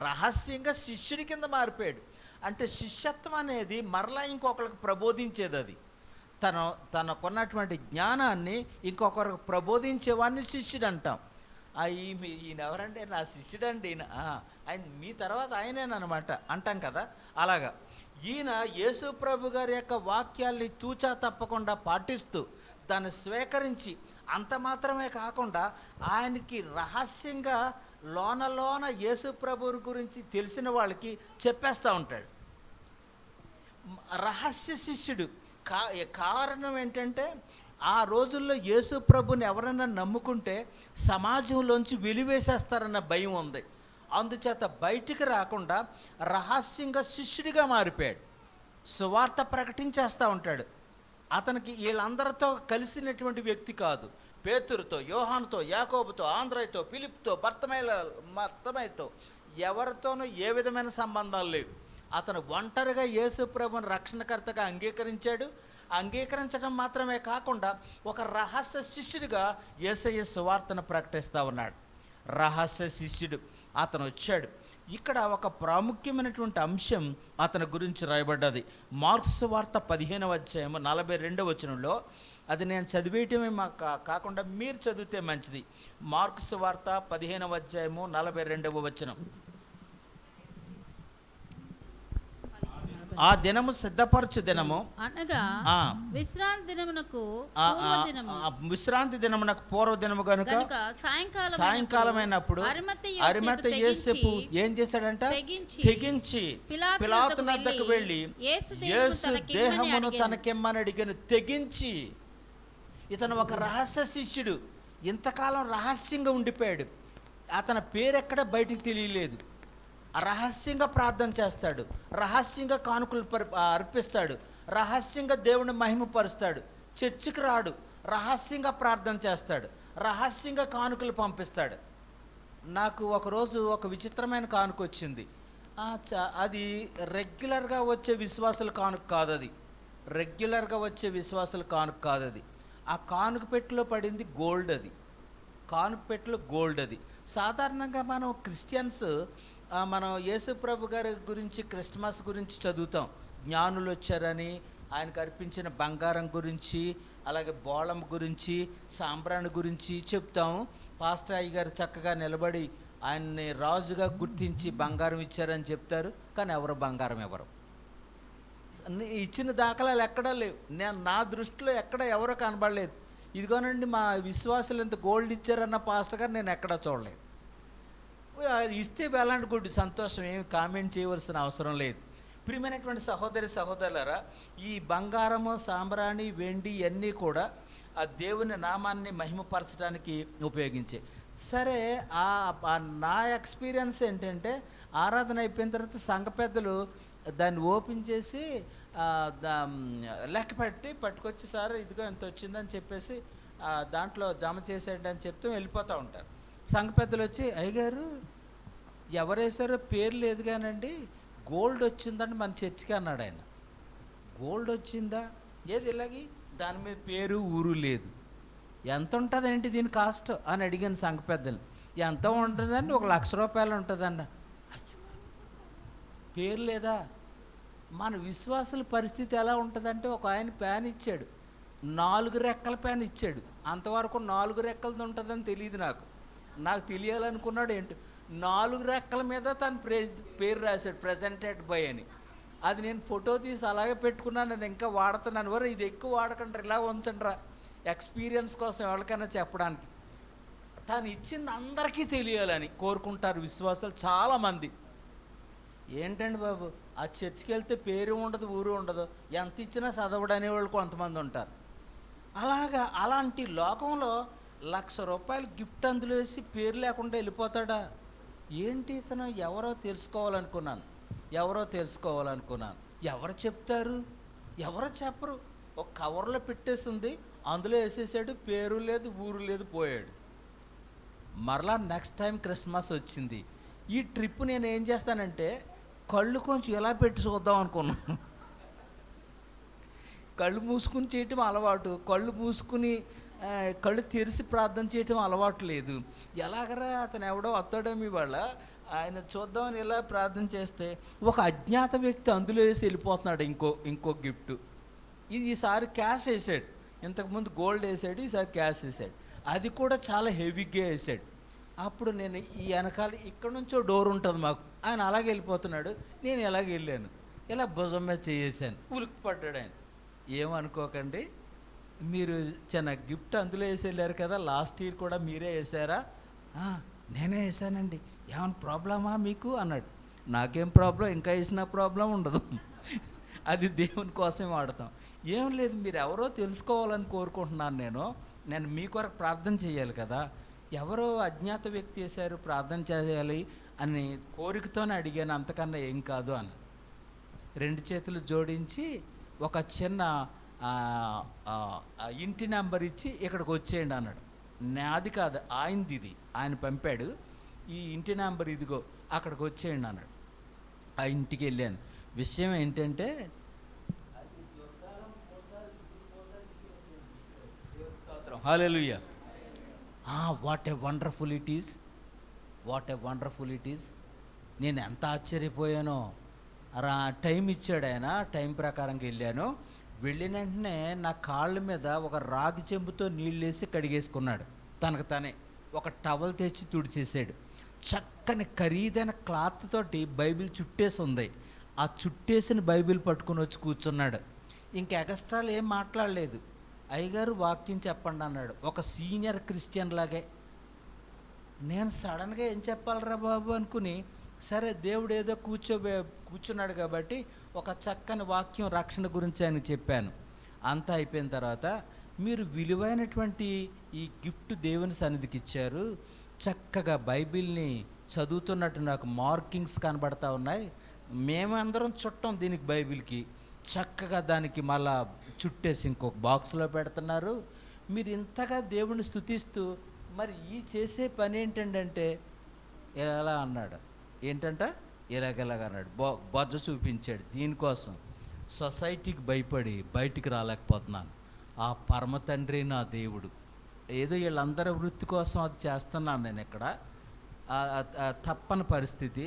రహస్యంగా శిష్యుడి కింద మారిపోయాడు. అంటే శిష్యత్వం అనేది మరలా ఇంకొకరికి ప్రబోధించేది. అది తనకున్నటువంటి జ్ఞానాన్ని ఇంకొకరికి ప్రబోధించేవాడిని శిష్యుడు అంటాం. ఈయన ఎవరంటే నా శిష్యుడండి, ఆయన మీ తర్వాత ఆయనేనమాట అంటాం కదా. అలాగా ఈయన యేసు ప్రభు గారి యొక్క వాక్యాల్ని తూచా తప్పకుండా పాటిస్తూ దాన్ని స్వీకరించి అంత మాత్రమే కాకుండా ఆయనకి రహస్యంగా లోన యేసు ప్రభు గురించి తెలిసిన వాళ్ళకి చెప్పేస్తూ ఉంటాడు. రహస్య శిష్యుడు. కారణం ఏంటంటే ఆ రోజుల్లో యేసు ప్రభుని ఎవరైనా నమ్ముకుంటే సమాజంలోంచి వెలివేసేస్తారన్న భయం ఉంది. అందుచేత బయటికి రాకుండా రహస్యంగా శిష్యుడిగా మారిపోయాడు. సువార్త ప్రకటించేస్తూ ఉంటాడు. అతనికి వీళ్ళందరితో కలిసినటువంటి వ్యక్తి కాదు. పేతురుతో, యోహానుతో, యాకోబుతో, ఆంద్రయ్యతో, ఫిలిప్తో, బర్తమైతో ఎవరితోనూ ఏ విధమైన సంబంధాలు లేవు. అతను ఒంటరిగా యేసు ప్రభుని రక్షణకర్తగా అంగీకరించాడు. అంగీకరించడం మాత్రమే కాకుండా ఒక రహస్య శిష్యుడిగా యేసయ్య సువార్తను ప్రకటిస్తూ ఉన్నాడు. రహస్య శిష్యుడు అతను వచ్చాడు. ఇక్కడ ఒక ప్రాముఖ్యమైనటువంటి అంశం అతని గురించి రాయబడ్డది. మార్క్స్ వార్త 15:42 అది నేను చదివేయటమే కాకుండా మీరు చదివితే మంచిది. మార్క్స్ వార్త 15:42. ఆ దినము సిద్ధపరచు దినము అనగా విశ్రాంతి దినమునకు పూర్వ దినము కనుక సాయంకాలమైనప్పుడు అరిమతయి యోసేపు ఏం చేశాడంట? తెగించి పిలాతు వద్దకు వెళ్ళి యేసు దేహమును తనకిమ్మని అడిగాను. తెగించి. ఇతను ఒక రహస్య శిష్యుడు. ఇంతకాలం రహస్యంగా ఉండిపోయాడు. అతని పేరెక్కడ బయటికి తెలియలేదు. రహస్యంగా ప్రార్థన చేస్తాడు, రహస్యంగా కానుకలు అర్పిస్తాడు, రహస్యంగా దేవుని మహిమపరుస్తాడు. చర్చికి రాడు, రహస్యంగా ప్రార్థన చేస్తాడు, రహస్యంగా కానుకలు పంపిస్తాడు. నాకు ఒకరోజు ఒక విచిత్రమైన కానుక వచ్చింది. అది రెగ్యులర్గా వచ్చే విశ్వాసుల కానుక కాదు. అది రెగ్యులర్గా వచ్చే విశ్వాసుల కానుక కాదు. అది ఆ కానుక పెట్టెలో పడింది గోల్డ్. అది కానుపెట్లు గోల్డ్ అది. సాధారణంగా మనం క్రిస్టియన్స్ మనం యేసు ప్రభు గారి గురించి క్రిస్మస్ గురించి చదువుతాం. జ్ఞానులు వచ్చారని, ఆయనకు అర్పించిన బంగారం గురించి, అలాగే బోళం గురించి, సాంబ్రాణి గురించి చెప్తాము. పాస్టర్ అయ్య గారు చక్కగా నిలబడి ఆయన్ని రాజుగా గుర్తించి బంగారం ఇచ్చారని చెప్తారు. కానీ ఎవరు బంగారం ఎవరు ఇచ్చిన దాఖలాలు ఎక్కడా లేవు. నా దృష్టిలో ఎక్కడ ఎవరో కనబడలేదు. ఇదిగోనండి మా విశ్వాసులు ఎంత గోల్డ్ ఇచ్చారన్న పాస్టర్ గారు నేను ఎక్కడా చూడలేదు. ఇస్తే వేలాంటి గుడ్డి సంతోషం, ఏమి కామెంట్ చేయవలసిన అవసరం లేదు. ప్రియమైనటువంటి సహోదరి సహోదరులారా, ఈ బంగారము, సాంబ్రాణి, వెండి ఇవన్నీ కూడా ఆ దేవుని నామాన్ని మహిమపరచడానికి ఉపయోగించే. సరే, నా ఎక్స్పీరియన్స్ ఏంటంటే, ఆరాధన అయిపోయిన తర్వాత సంఘ పెద్దలు దాన్ని ఓపెన్ చేసి లెక్క పట్టుకొచ్చి, సార్ ఇదిగో ఎంత వచ్చిందని చెప్పేసి దాంట్లో జమ చేసేయండి అని చెప్తూ వెళ్ళిపోతూ ఉంటారు. సంఘ పెద్దలు వచ్చి, అయ్యగారు ఎవరేసారో పేరు లేదు కానండి గోల్డ్ వచ్చిందని మన చర్చికి అన్నాడు ఆయన. గోల్డ్ వచ్చిందా? ఏది ఇలాగి దాని మీద పేరు ఊరు లేదు. ఎంత ఉంటుందండి దీని కాస్ట్ అని అడిగాను సంఘ పెద్దలు. ఎంత ఉంటుందండి? 1,00,000 రూపాయలు ఉంటుందండి. పేరు లేదా? మన విశ్వాసుల పరిస్థితి ఎలా ఉంటుందంటే, ఒక ఆయన ప్యాన్ ఇచ్చాడు, 4 రెక్కల ప్యాన్ ఇచ్చాడు. అంతవరకు 4 రెక్కలది ఉంటుందని తెలియదు నాకు తెలియాలనుకున్నాడు ఏంటి, 4 రెక్కల మీద తన పేరు రాశాడు, ప్రెజెంటెడ్ బై అని. అది నేను ఫోటో తీసి అలాగే పెట్టుకున్నాను. అది ఇంకా వాడుతున్నాను. వరే ఇది ఎక్కువ వాడకండి, ఇలా ఉంచండిరా, ఎక్స్పీరియన్స్ కోసం ఎవరికైనా చెప్పడానికి. తను ఇచ్చింది అందరికీ తెలియాలని కోరుకుంటారు విశ్వాసాలు చాలామంది. ఏంటండి బాబు, ఆ చర్చికి వెళ్తే పేరు ఉండదు, ఊరు ఉండదు, ఎంత ఇచ్చినా చదవడనే వాళ్ళు కొంతమంది ఉంటారు. అలాంటి లోకంలో 1,00,000 రూపాయలు గిఫ్ట్ అందులో వేసి పేరు లేకుండా వెళ్ళిపోతాడా ఏంటి? ఇతను ఎవరో తెలుసుకోవాలనుకున్నాను. ఎవరు చెప్తారు? ఎవరో చెప్పరు. ఒక కవర్లో పెట్టేసింది, అందులో వేసేసాడు, పేరు లేదు, ఊరు లేదు, పోయాడు. మరలా నెక్స్ట్ టైం క్రిస్మస్ వచ్చింది. ఈ ట్రిప్ నేను ఏం చేస్తానంటే, కళ్ళు కొంచెం ఎలా పెట్టి చూద్దాం అనుకున్నాను. కళ్ళు మూసుకుని చేయటం అలవాటు, కళ్ళు మూసుకుని కళ్ళు తెరిచి ప్రార్థన చేయటం అలవాటు లేదు. ఎలాగరా అతను ఎవడో వస్తాడేమి వాళ్ళ ఆయన చూద్దామని ఇలా ప్రార్థన చేస్తే ఒక అజ్ఞాత వ్యక్తి అందులో వేసి వెళ్ళిపోతున్నాడు ఇంకో గిఫ్ట్. ఈసారి క్యాష్ వేసాడు. ఇంతకుముందు గోల్డ్ వేసాడు, ఈసారి క్యాష్ వేసాడు. అది కూడా చాలా హెవీగా వేసాడు. అప్పుడు నేను ఈ వెనకాల ఇక్కడ నుంచో డోర్ ఉంటుంది మాకు, ఆయన అలాగే వెళ్ళిపోతున్నాడు, నేను ఎలాగ వెళ్ళాను, ఇలా భుజం మీద చేసాను. ఉలిక్కి పడ్డాడు ఆయన. ఏమనుకోకండి, మీరు చిన్న గిఫ్ట్ అందులో వేసి వెళ్ళారు కదా, లాస్ట్ ఇయర్ కూడా మీరే వేసారా? నేనే వేసానండి. ఏమైనా ప్రాబ్లమా మీకు అన్నాడు. నాకేం ప్రాబ్లం, ఇంకా వేసిన ప్రాబ్లం ఉండదు. అది దేవుని కోసమే వాడతాం. ఏం లేదు, మీరు ఎవరో తెలుసుకోవాలని కోరుకుంటున్నాను. నేను మీ కొరకు ప్రార్థన చేయాలి కదా. ఎవరో అజ్ఞాత వ్యక్తి వేశారు, ప్రార్థన చేయాలి అని కోరికతోనే అడిగాను, అంతకన్నా ఏం కాదు అని. 2 చేతులు జోడించి ఒక చిన్న ఇంటి నెంబర్ ఇచ్చి ఇక్కడికి వచ్చేయండి అన్నాడు. నాది కాదు, ఆయనది, ఇది ఆయన పంపాడు. ఈ ఇంటి నెంబర్ ఇదిగో, అక్కడికి వచ్చేయండి అన్నాడు. ఆ ఇంటికి వెళ్ళాను. విషయం ఏంటంటే, hallelujah, what a wonderful it is. నేను ఎంత ఆశ్చర్యపోయానో. టైం ఇచ్చాడు ఆయన, టైం ప్రకారంగా వెళ్ళాను. వెళ్ళిన వెంటనే నా కాళ్ళ మీద ఒక రాగి చెంబుతో నీళ్ళు వేసి కడిగేసుకున్నాడు. తనకు తనే ఒక టవల్ తెచ్చి తుడిచేసాడు. చక్కని ఖరీదైన క్లాత్ తోటి బైబిల్ చుట్టేసి ఉంది. ఆ చుట్టేసిన బైబిల్ పట్టుకుని వచ్చి కూర్చున్నాడు. ఇంక ఎక్స్ట్రాలు ఏం మాట్లాడలేదు. అయ్యగారు వాక్యం చెప్పండి అన్నాడు, ఒక సీనియర్ క్రిస్టియన్ లాగే. నేను సడన్గా ఏం చెప్పాలరా బాబు అనుకుని, సరే దేవుడు ఏదో కూర్చున్నాడు కాబట్టి ఒక చక్కని వాక్యం రక్షణ గురించి ఆయన చెప్పాను. అంతా అయిపోయిన తర్వాత, మీరు విలువైనటువంటి ఈ గిఫ్ట్ దేవుని సన్నిధికి ఇచ్చారు, చక్కగా బైబిల్ని చదువుతున్నట్టు నాకు మార్కింగ్స్ కనబడతా ఉన్నాయి, మేమందరం చుట్టం దీనికి బైబిల్కి, చక్కగా దానికి మళ్ళా చుట్టేసి ఇంకొక బాక్స్లో పెడుతున్నారు. మీరు ఇంతగా దేవుని స్తుతిస్తూ మరి ఈ చేసే పని ఏంటంటే ఎలా అన్నాడు. ఏంటంట ఇలాగెలాగ అన్నాడు. బొజ్జ చూపించాడు. దీనికోసం సొసైటీకి భయపడి బయటికి రాలేకపోతున్నాను. ఆ పరమ తండ్రి నా దేవుడు, ఏదో వీళ్ళందరి వృత్తి కోసం అది చేస్తున్నాను నేను ఇక్కడ. తప్పని పరిస్థితి.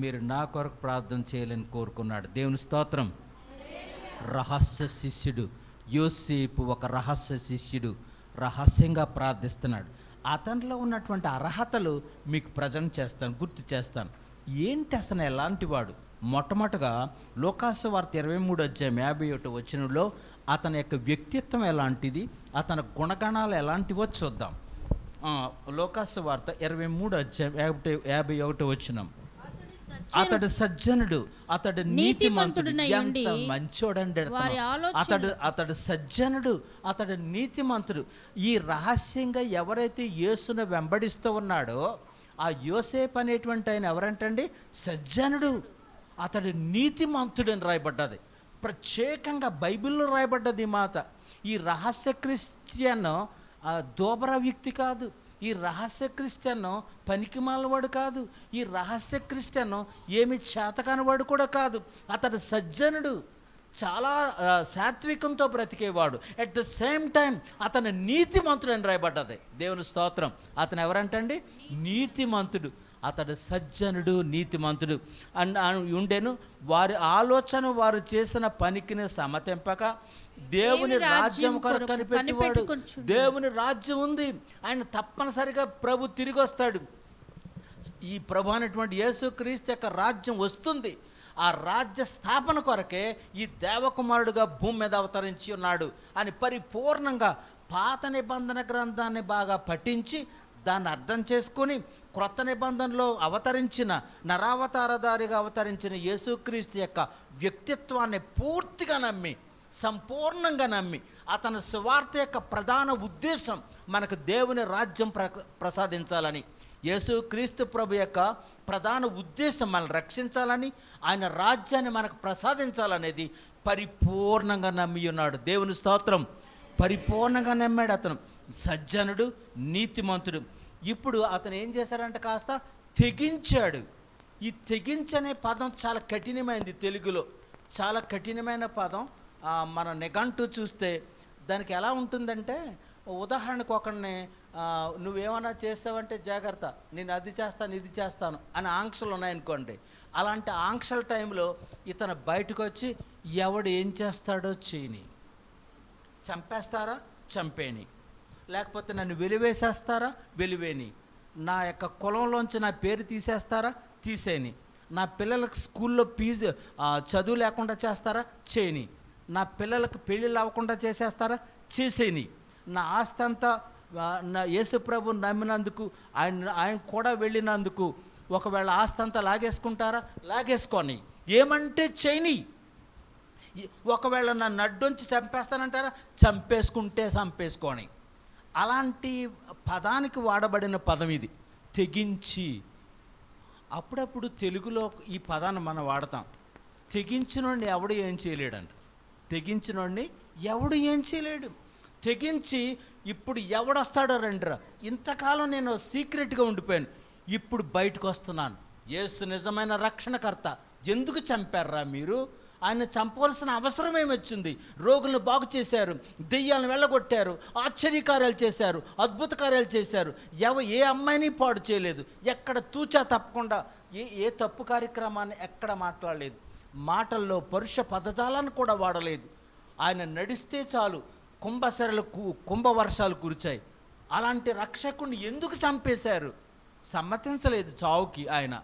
మీరు నా కొరకు ప్రార్థన చేయాలని కోరుకున్నాడు. దేవుని స్తోత్రం. రహస్య శిష్యుడు యోసేపు, ఒక రహస్య శిష్యుడు, రహస్యంగా ప్రార్థిస్తున్నాడు. అతనిలో ఉన్నటువంటి అర్హతలు మీకు ప్రజెంట్ చేస్తాను, గుర్తు చేస్తాను. ఏంటి అసలు ఎలాంటి వాడు? మొట్టమొదటిగా లోకాసు వార్త 23:51 అతని యొక్క వ్యక్తిత్వం ఎలాంటిది, అతని గుణగణాలు ఎలాంటివో చూద్దాం. లోకాసు వార్త 23:51 అతడు సజ్జనుడు, అతడు నీతిమంతుడు. ఎంత మంచోడండి అతడు సజ్జనుడు, అతడు నీతిమంతుడు. ఈ రహస్యంగా ఎవరైతే యేసును వెంబడిస్తూ ఉన్నాడో ఆ యోసేపు అనేటువంటి ఆయన ఎవరంటండి? సజ్జనుడు, అతడు నీతిమంతుడు అని రాయబడ్డది. ప్రత్యేకంగా బైబిల్లో రాయబడ్డది ఈ మాట. ఈ రహస్య క్రిస్టియన్ దోబరా వ్యక్తి కాదు. ఈ రహస్య క్రిస్టియన్ పనికిమాలవాడు కాదు. ఈ రహస్య క్రిస్టియన్ ఏమి చేతకానివాడు కూడా కాదు. అతడు సజ్జనుడు, చాలా సాత్వికంతో బ్రతికేవాడు. అట్ ద సేమ్ టైం అతను నీతిమంతుడు అని రాయబడ్డది. దేవుని స్తోత్రం. అతను ఎవరంటండి? నీతిమంతుడు. అతడు సజ్జనుడు, నీతిమంతుడు ఉండెను. వారి ఆలోచన వారు చేసిన పనికిని సమతింపక దేవుని రాజ్యం కొరకు కనిపెట్టేవాడు. దేవుని రాజ్యం ఉంది, ఆయన తప్పనిసరిగా ప్రభు తిరిగి వస్తాడు. ఈ ప్రభు అనేటువంటి యేసుక్రీస్తు యొక్క రాజ్యం వస్తుంది. ఆ రాజ్య స్థాపన కొరకే ఈ దేవకుమారుడుగా భూమి మీద అవతరించి ఉన్నాడు అని పరిపూర్ణంగా పాత నిబంధన గ్రంథాన్ని బాగా పఠించి దాన్ని అర్థం చేసుకొని క్రొత్త నిబంధనలో అవతరించిన నరావతారధారిగా అవతరించిన యేసుక్రీస్తు యొక్క వ్యక్తిత్వాన్ని పూర్తిగా నమ్మి, సంపూర్ణంగా నమ్మి, అతని సువార్త యొక్క ప్రధాన ఉద్దేశం మనకు దేవుని రాజ్యం ప్రసాదించాలని, యేసుక్రీస్తు ప్రభు యొక్క ప్రధాన ఉద్దేశం మనల్ని రక్షించాలని, ఆయన రాజ్యాన్ని మనకు ప్రసాదించాలనేది పరిపూర్ణంగా నమ్మి ఉన్నాడు. దేవుని స్తోత్రం. పరిపూర్ణంగా నమ్మాడు అతను. సజ్జనుడు, నీతిమంతుడు. ఇప్పుడు అతను ఏం చేశాడంటే కాస్త తెగించాడు. ఈ తెగించనే పదం చాలా కఠినమైనది, తెలుగులో చాలా కఠినమైన పదం. మన నిఘంటు చూస్తే దానికి ఎలా ఉంటుందంటే, ఉదాహరణకు ఒకరిని నువ్వేమైనా చేస్తావంటే జాగ్రత్త, నేను అది చేస్తాను ఇది చేస్తాను అని ఆంక్షలు ఉన్నాయనుకోండి. అలాంటి ఆంక్షల టైంలో ఇతను బయటకు వచ్చి ఎవడు ఏం చేస్తాడో చేయని, చంపేస్తారా చంపేని, లేకపోతే నన్ను వెలివేసేస్తారా వెలివేని, నా యొక్క కులంలోంచి నా పేరు తీసేస్తారా తీసేని, నా పిల్లలకు స్కూల్లో ఫీజు చదువు లేకుండా చేస్తారా చేయని, నా పిల్లలకు పెళ్ళిళ్ళు అవ్వకుండా చేసేస్తారా చేసేని, నా ఆస్తి అంతా నా యేసుప్రభుని నమ్మినందుకు ఆయన కూడా వెళ్ళినందుకు ఒకవేళ ఆస్తి అంతా లాగేసుకుంటారా లాగేసుకొని, ఏమంటే చేయని, ఒకవేళ నన్ను అడ్డొంచి చంపేస్తానంటారా చంపేసుకుంటే చంపేసుకొని. అలాంటి పదానికి వాడబడిన పదం ఇది, తెగించి. అప్పుడప్పుడు తెలుగులో ఈ పదాన్ని మనం వాడతాం. తెగించినోడిని ఎవడు ఏం చేయలేడంట. తెగించినోడిని ఎవడు ఏం చేయలేడు. తెగించి ఇప్పుడు ఎవడొస్తాడో రండిరా, ఇంతకాలం నేను సీక్రెట్గా ఉండిపోయాను, ఇప్పుడు బయటకు వస్తున్నాను, యేసు నిజమైన రక్షణకర్త, ఎందుకు చంపారా మీరు, ఆయన చంపవలసిన అవసరం ఏమొచ్చింది, రోగులను బాగు చేశారు, దెయ్యాలను వెళ్ళగొట్టారు, ఆశ్చర్యకార్యాలు చేశారు, అద్భుత కార్యాలు చేశారు, ఏ అమ్మాయిని పాడు చేయలేదు, ఎక్కడ తూచా తప్పకుండా ఏ తప్పు కార్యక్రమాన్ని ఎక్కడ మాట్లాడలేదు, మాటల్లో పరుష పదజాలాన్ని కూడా వాడలేదు. ఆయన నడిస్తే చాలు కుంభవర్షాలు కురిచాయి. అలాంటి రక్షకుడిని ఎందుకు చంపేశారు, సమ్మతించలేదు చావుకి ఆయన.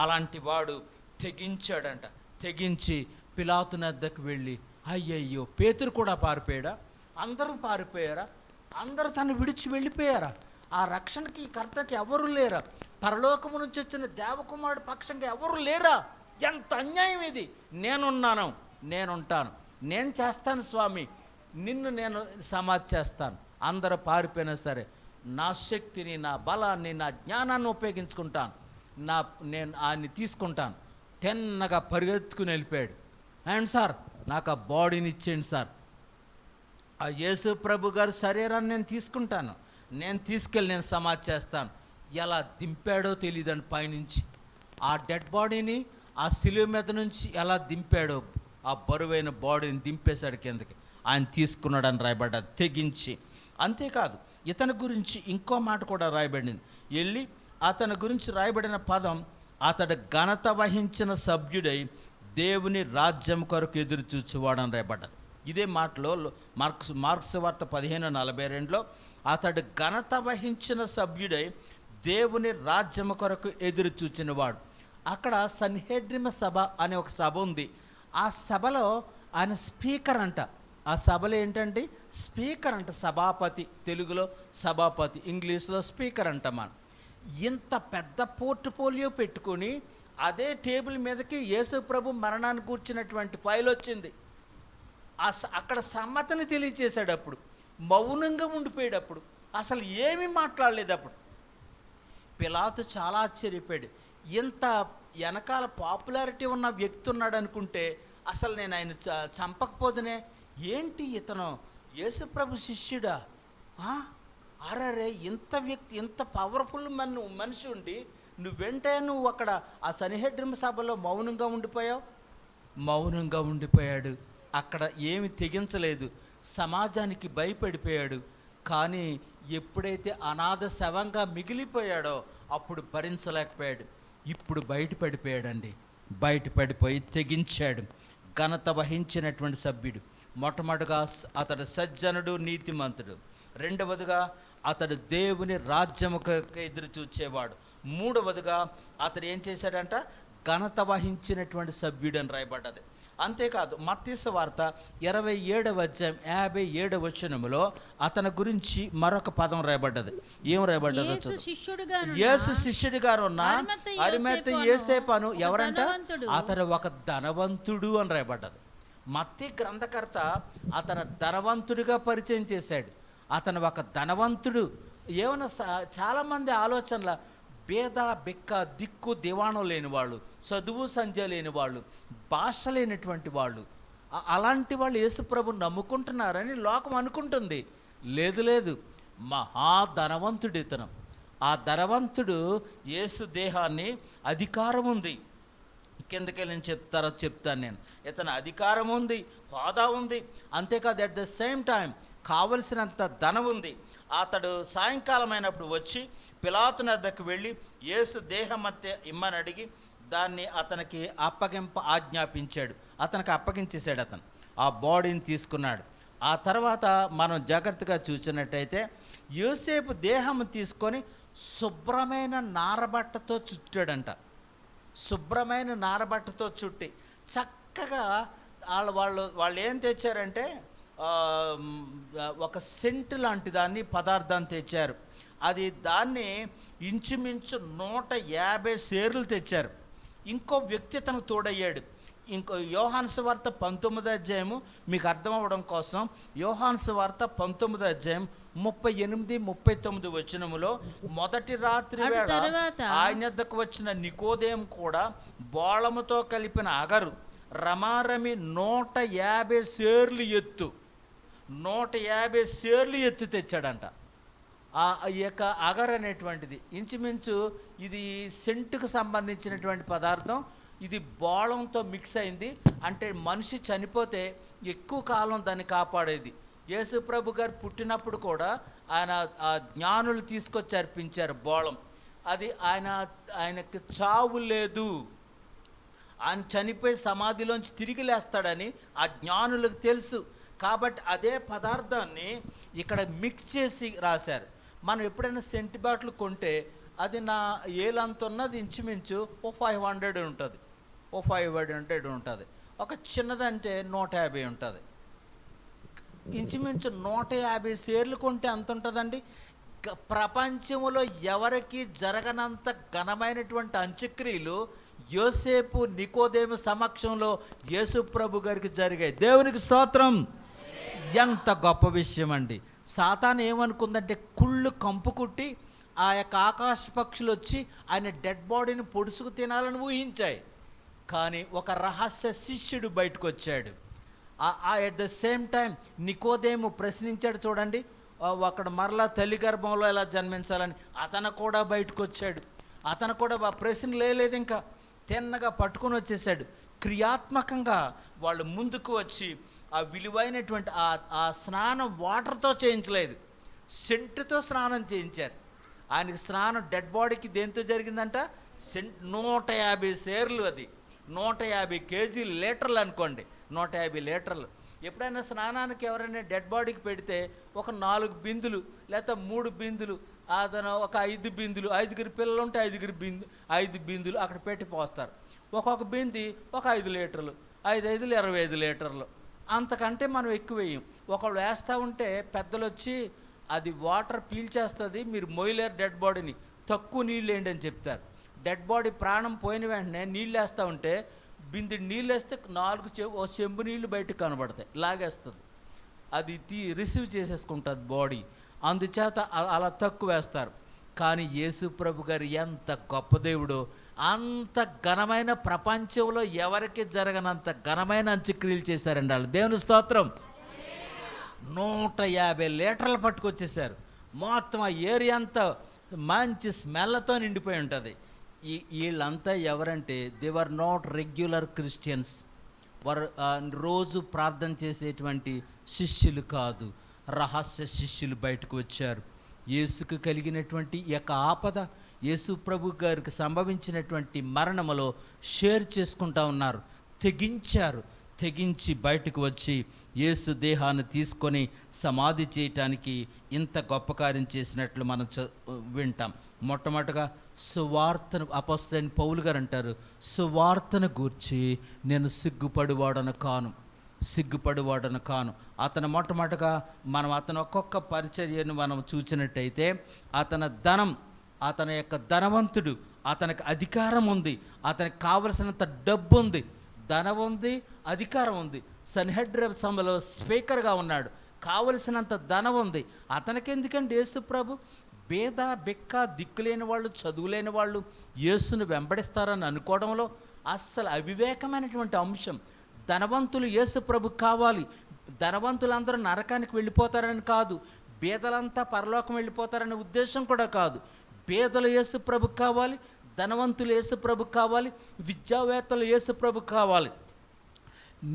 అలాంటి వాడు తెగించాడంట. తెగించి పిలాతు వద్దకు వెళ్ళి, అయ్యయ్యో పేతురు కూడా పారిపోయాడా, అందరూ పారిపోయారా, అందరూ తను విడిచి వెళ్ళిపోయారా, ఆ రక్షణకి కర్తకి ఎవరు లేరా, పరలోకము నుంచి వచ్చిన దేవకుమారుడు పక్షంగా ఎవరు లేరా, ఎంత అన్యాయం ఇది, నేనుంటాను, నేను చేస్తాను స్వామి, నిన్ను నేను సమాధి చేస్తాను, అందరూ పారిపోయినా సరే నా శక్తిని, నా బలాన్ని, నా జ్ఞానాన్ని ఉపయోగించుకుంటాను, నేను ఆయన్ని తీసుకుంటాను. తిన్నగా పరిగెత్తుకుని వెళ్ళిపోయాడు. అండ్ సార్ నాకు ఆ బాడీని ఇచ్చేయండి సార్, ఆ యేసు ప్రభు గారు శరీరాన్ని నేను తీసుకుంటాను, నేను తీసుకెళ్ళి నేను సమాధి చేస్తాను. ఎలా దింపాడో తెలియదండి పైనుంచి ఆ డెడ్ బాడీని, ఆ శిలువ మీద నుంచి ఎలా దింపాడో, ఆ బరువైన బాడీని దింపేశాడు కిందకి, ఆయన తీసుకున్నాడని రాయబడ్డ తెగించి. అంతేకాదు ఇతని గురించి ఇంకో మాట కూడా రాయబడింది. వెళ్ళి అతని గురించి రాయబడిన పదం, అతడు ఘనత వహించిన సభ్యుడై దేవుని రాజ్యం కొరకు ఎదురు చూచువాడని రాయబడ్డది. ఇదే మాటలో మార్క్స్ వార్త 15:42లో అతడు ఘనత వహించిన సభ్యుడై దేవుని రాజ్యం కొరకు ఎదురు చూచినవాడు. అక్కడ సన్హెడ్రిమ సభ అనే ఒక సభ ఉంది. ఆ సభలో ఆయన స్పీకర్ అంట. ఆ సభలో ఏంటంటే స్పీకర్ అంట, సభాపతి, తెలుగులో సభాపతి, ఇంగ్లీష్లో స్పీకర్ అంట. మనం ఇంత పెద్ద పోర్ట్ఫోలియో పెట్టుకొని అదే టేబుల్ మీదకి యేసు ప్రభు మరణాన్ని కూర్చున్నటువంటి ఫైల్ వచ్చింది. అక్కడ సమ్మతిని తెలియచేశాడు. అప్పుడు మౌనంగా ఉండిపోయాడు. అప్పుడు అసలు ఏమీ మాట్లాడలేదు. అప్పుడు పిలాతు చాలా ఆశ్చర్యపోయాడు. ఇంత వెనకాల పాపులారిటీ ఉన్న వ్యక్తి ఉన్నాడు అనుకుంటే అసలు నేను ఆయన చంపకపోతేనే ఏంటి ఇతను యేసుప్రభు శిష్యుడా? అరే, ఇంత వ్యక్తి, ఇంత పవర్ఫుల్ మనిషి ఉండి నువ్వు అక్కడ ఆ సన్హెడ్రిమ సభలో మౌనంగా ఉండిపోయావు. మౌనంగా ఉండిపోయాడు. అక్కడ ఏమి తెగించలేదు, సమాజానికి భయపడిపోయాడు. కానీ ఎప్పుడైతే అనాథ శవంగా మిగిలిపోయాడో అప్పుడు భరించలేకపోయాడు. ఇప్పుడు బయటపడిపోయాడండి. బయటపడిపోయి తెగించాడు. ఘనత వహించినటువంటి సభ్యుడు. మొట్టమొదటిగా అతడు సజ్జనుడు, నీతిమంతుడు. రెండవదిగా అతడు దేవుని రాజ్యముకు ఎదురు చూచేవాడు. మూడవదిగా అతడు ఏం చేశాడంట? ఘనత వహించినటువంటి సభ్యుడు అని రాయబడ్డది. అంతేకాదు మత్తయి వార్త 27:57 అతని గురించి మరొక పదం రాయబడ్డది. ఏం రాయబడ్డది? యేసు శిష్యుడిగా ఉన్న అరిమత్తయి యోసేపు అను ఎవరంట? అతడు ఒక ధనవంతుడు అని రాయబడ్డది. మత్తయి గ్రంథకర్త అతను ధనవంతుడిగా పరిచయం చేశాడు. అతను ఒక ధనవంతుడు. ఏమన్నా చాలామంది ఆలోచనల పేద, బిక్క, దిక్కు, దివాణం లేని వాళ్ళు, చదువు సంధ్య లేని వాళ్ళు, భాష లేనటువంటి వాళ్ళు, అలాంటి వాళ్ళు యేసుప్రభు నమ్ముకుంటున్నారని లోకం అనుకుంటుంది. లేదు, మహాధనవంతుడు ఇతను. ఆ ధనవంతుడు యేసు దేహాన్ని, అధికారం ఉంది. కిందకెళ్ళి చెప్తాను నేను. ఇతను అధికారం ఉంది, హోదా ఉంది. అంతేకాదు అట్ ద సేమ్ టైం కావలసినంత ధనం ఉంది. అతడు సాయంకాలం అయినప్పుడు వచ్చి పిలాతుని వద్దకు వెళ్ళి యేసు దేహమత్య ఇమ్మని అడిగి దాన్ని అతనికి ఆజ్ఞాపించాడు. అతనికి అప్పగించేశాడు. అతను ఆ బాడీని తీసుకున్నాడు. ఆ తర్వాత మనం జాగ్రత్తగా చూసినట్టయితే యోసేపు దేహం తీసుకొని శుభ్రమైన నారబట్టతో చుట్టాడంట. శుభ్రమైన నారబట్టతో చుట్టి చక్కగా వాళ్ళు ఏం తెచ్చారంటే ఒక సెంటు లాంటి పదార్థాన్ని తెచ్చారు. దాన్ని ఇంచుమించు 150 సేర్లు తెచ్చారు. ఇంకో వ్యక్తి తనకు తోడయ్యాడు. యోహాను సువార్త 19 మీకు అర్థం అవ్వడం కోసం యోహాను సువార్త 19 38-39 మొదటి రాత్రి వేళ ఆయన వద్దకు వచ్చిన నికోదేము కూడా బోళముతో కలిపిన అగరు రమారమి 150 సేర్లు ఎత్తు 150 సేర్లు ఎత్తు తెచ్చాడంట. ఈ యొక్క అగర్ అనేటువంటిది ఇంచుమించు ఇది సెంటుకు సంబంధించినటువంటి పదార్థం. ఇది బోళంతో మిక్స్ అయింది. అంటే మనిషి చనిపోతే ఎక్కువ కాలం దాన్ని కాపాడేది. యేసుప్రభు గారు పుట్టినప్పుడు కూడా ఆయన జ్ఞానులు తీసుకొచ్చి అర్పించారు బోళం. అది ఆయనకి చావు లేదు, ఆయన చనిపోయి సమాధిలోంచి తిరిగి లేస్తాడని ఆ జ్ఞానులకు తెలుసు. కాబట్టి అదే పదార్థాన్ని ఇక్కడ మిక్స్ చేసి రాశారు. మనం ఎప్పుడైనా సెంటు బాటిల్ కొంటే అది నా ఏలంత ఉన్నది ఇంచుమించు 500 ఉంటుంది, 500 ఉంటుంది. ఒక చిన్నదంటే 150 ఉంటుంది. ఇంచుమించు 150 సేర్లు కొంటే ఎంత ఉంటుందండి? ప్రపంచంలో ఎవరికి జరగనంత ఘనమైనటువంటి అంత్యక్రియలు యోసేపు నికోదేము సమక్షంలో యేసుప్రభు గారికి జరిగాయి. దేవునికి స్తోత్రం. ఎంత గొప్ప విషయం అండి. సాతాను ఏమనుకుందంటే కుళ్ళు కంపు కుట్టి ఆ యొక్క ఆకాశ పక్షులు వచ్చి ఆయన డెడ్ బాడీని పొడుసుకు తినాలని ఊహించాయి. కానీ ఒక రహస్య శిష్యుడు బయటకు వచ్చాడు. ఎట్ ద సేమ్ టైం నికోదేము ప్రశ్నించాడు. చూడండి, అక్కడ మరలా తల్లి గర్భంలో ఎలా జన్మించాలని అతను కూడా బయటకు వచ్చాడు. అతను కూడా ప్రశ్న లేదు, ఇంకా తిన్నగా పట్టుకొని వచ్చేసాడు. క్రియాత్మకంగా వాళ్ళు ముందుకు వచ్చి ఆ విలువైనటువంటి ఆ స్నానం వాటర్తో చేయించలేదు, సెంటుతో స్నానం చేయించారు. ఆయనకి స్నానం డెడ్ బాడీకి దేంతో జరిగిందంట? 150 సేర్లు, అది 150 కేజీలు, లీటర్లు అనుకోండి, 150 లీటర్లు. ఎప్పుడైనా స్నానానికి ఎవరైనా డెడ్ బాడీకి పెడితే ఒక 4 బిందులు లేకపోతే 3 బిందులు, అతను ఒక 5 బిందులు, 5గురు పిల్లలు ఉంటే 5 బిందులు అక్కడ పెట్టి పోస్తారు. ఒక్కొక్క బింది ఒక 5 లీటర్లు, 5 25 లీటర్లు, అంతకంటే మనం ఎక్కువ వేయం. ఒకళ్ళు వేస్తూ ఉంటే పెద్దలు వచ్చి అది వాటర్ పీల్చేస్తుంది, మీరు మొయ్యలేరు డెడ్ బాడీని, తక్కువ నీళ్ళు వేయండి అని చెప్తారు. డెడ్ బాడీ ప్రాణం పోయిన వెంటనే నీళ్ళు వేస్తూ ఉంటే బింది నీళ్ళు వేస్తే 4 చెంబు నీళ్ళు బయటకు కనబడతాయి, లాగేస్తుంది, అది రిసీవ్ చేసేసుకుంటుంది బాడీ. అందుచేత అలా తక్కువ వేస్తారు. కానీ యేసు ప్రభు గారు ఎంత గొప్ప దేవుడో, అంత ఘనమైన, ప్రపంచంలో ఎవరికి జరగనంత ఘనమైన అంత్యక్రియలు చేశారండి వాళ్ళు. దేవుని స్తోత్రం. 150 లీటర్లు పట్టుకొచ్చేసారు. మొత్తం ఆ ఏరియా అంతా మంచి స్మెల్తో నిండిపోయి ఉంటుంది. వీళ్ళంతా ఎవరంటే they were not regular Christians. వారు రోజు ప్రార్థన చేసేటువంటి శిష్యులు కాదు, రహస్య శిష్యులు బయటకు వచ్చారు. యేసుకు కలిగినటువంటి యొక్క ఆపద, యేసు ప్రభు గారికి సంభవించినటువంటి మరణములో షేర్ చేసుకుంటా ఉన్నారు. తెగించి బయటకు వచ్చి యేసు దేహాన్ని తీసుకొని సమాధి చేయటానికి ఇంత గొప్ప కార్యం చేసినట్లు మనం వింటాం. మొట్టమొదటిగా సువార్తను, అపొస్తలుడైన పౌలు గారు అంటారు, సువార్తను గూర్చి నేను సిగ్గుపడివాడను కాను. అతను మొట్టమొదటిగా మనం అతను ఒక్కొక్క పరిచర్యను మనం చూసినట్టయితే, అతని యొక్క ధనవంతుడు, అతనికి అధికారం ఉంది, అతనికి కావలసినంత డబ్బు ఉంది, ధనం ఉంది, అధికారం ఉంది, సన్హెడ్రిన్ సభలో స్పీకర్గా ఉన్నాడు, కావలసినంత ధనం ఉంది. అతనికి ఎందుకంటే యేసు ప్రభు పేద బిక్క దిక్కులేని వాళ్ళు, చదువులేని వాళ్ళు యేసును వెంబడిస్తారని అనుకోవడంలో అస్సలు అవివేకమైనటువంటి అంశం. ధనవంతులు యేసు ప్రభు కావాలి, ధనవంతులందరూ నరకానికి వెళ్ళిపోతారని కాదు, పేదలంతా పరలోకం వెళ్ళిపోతారనే ఉద్దేశం కూడా కాదు. పేదలు యేసు ప్రభు కావాలి, ధనవంతులు యేసు ప్రభు కావాలి, విద్యావేత్తలు యేసు ప్రభు కావాలి.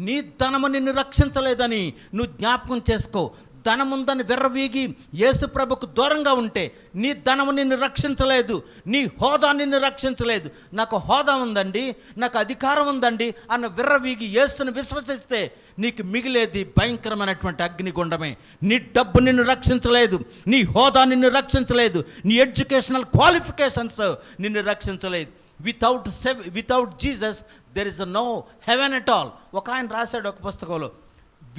నీ ధనము నిన్ను రక్షించలేదని నువ్వు జ్ఞాపకం చేసుకో. ధనముందని విర్రవీగి యేసు ప్రభుకు దూరంగా ఉంటే నీ ధనము నిన్ను రక్షించలేదు, నీ హోదా నిన్ను రక్షించలేదు. నాకు హోదా ఉందండి, నాకు అధికారం ఉందండి అన్న విర్రవీగి యేసును విశ్వసిస్తే నీకు మిగిలేది భయంకరమైనటువంటి అగ్నిగుండమే. నీ డబ్బు నిన్ను రక్షించలేదు, నీ హోదా నిన్ను రక్షించలేదు, నీ ఎడ్యుకేషనల్ క్వాలిఫికేషన్స్ నిన్ను రక్షించలేదు. Without Jesus there is no heaven at all. ఒక ఆయన రాశాడు ఒక పుస్తకంలో,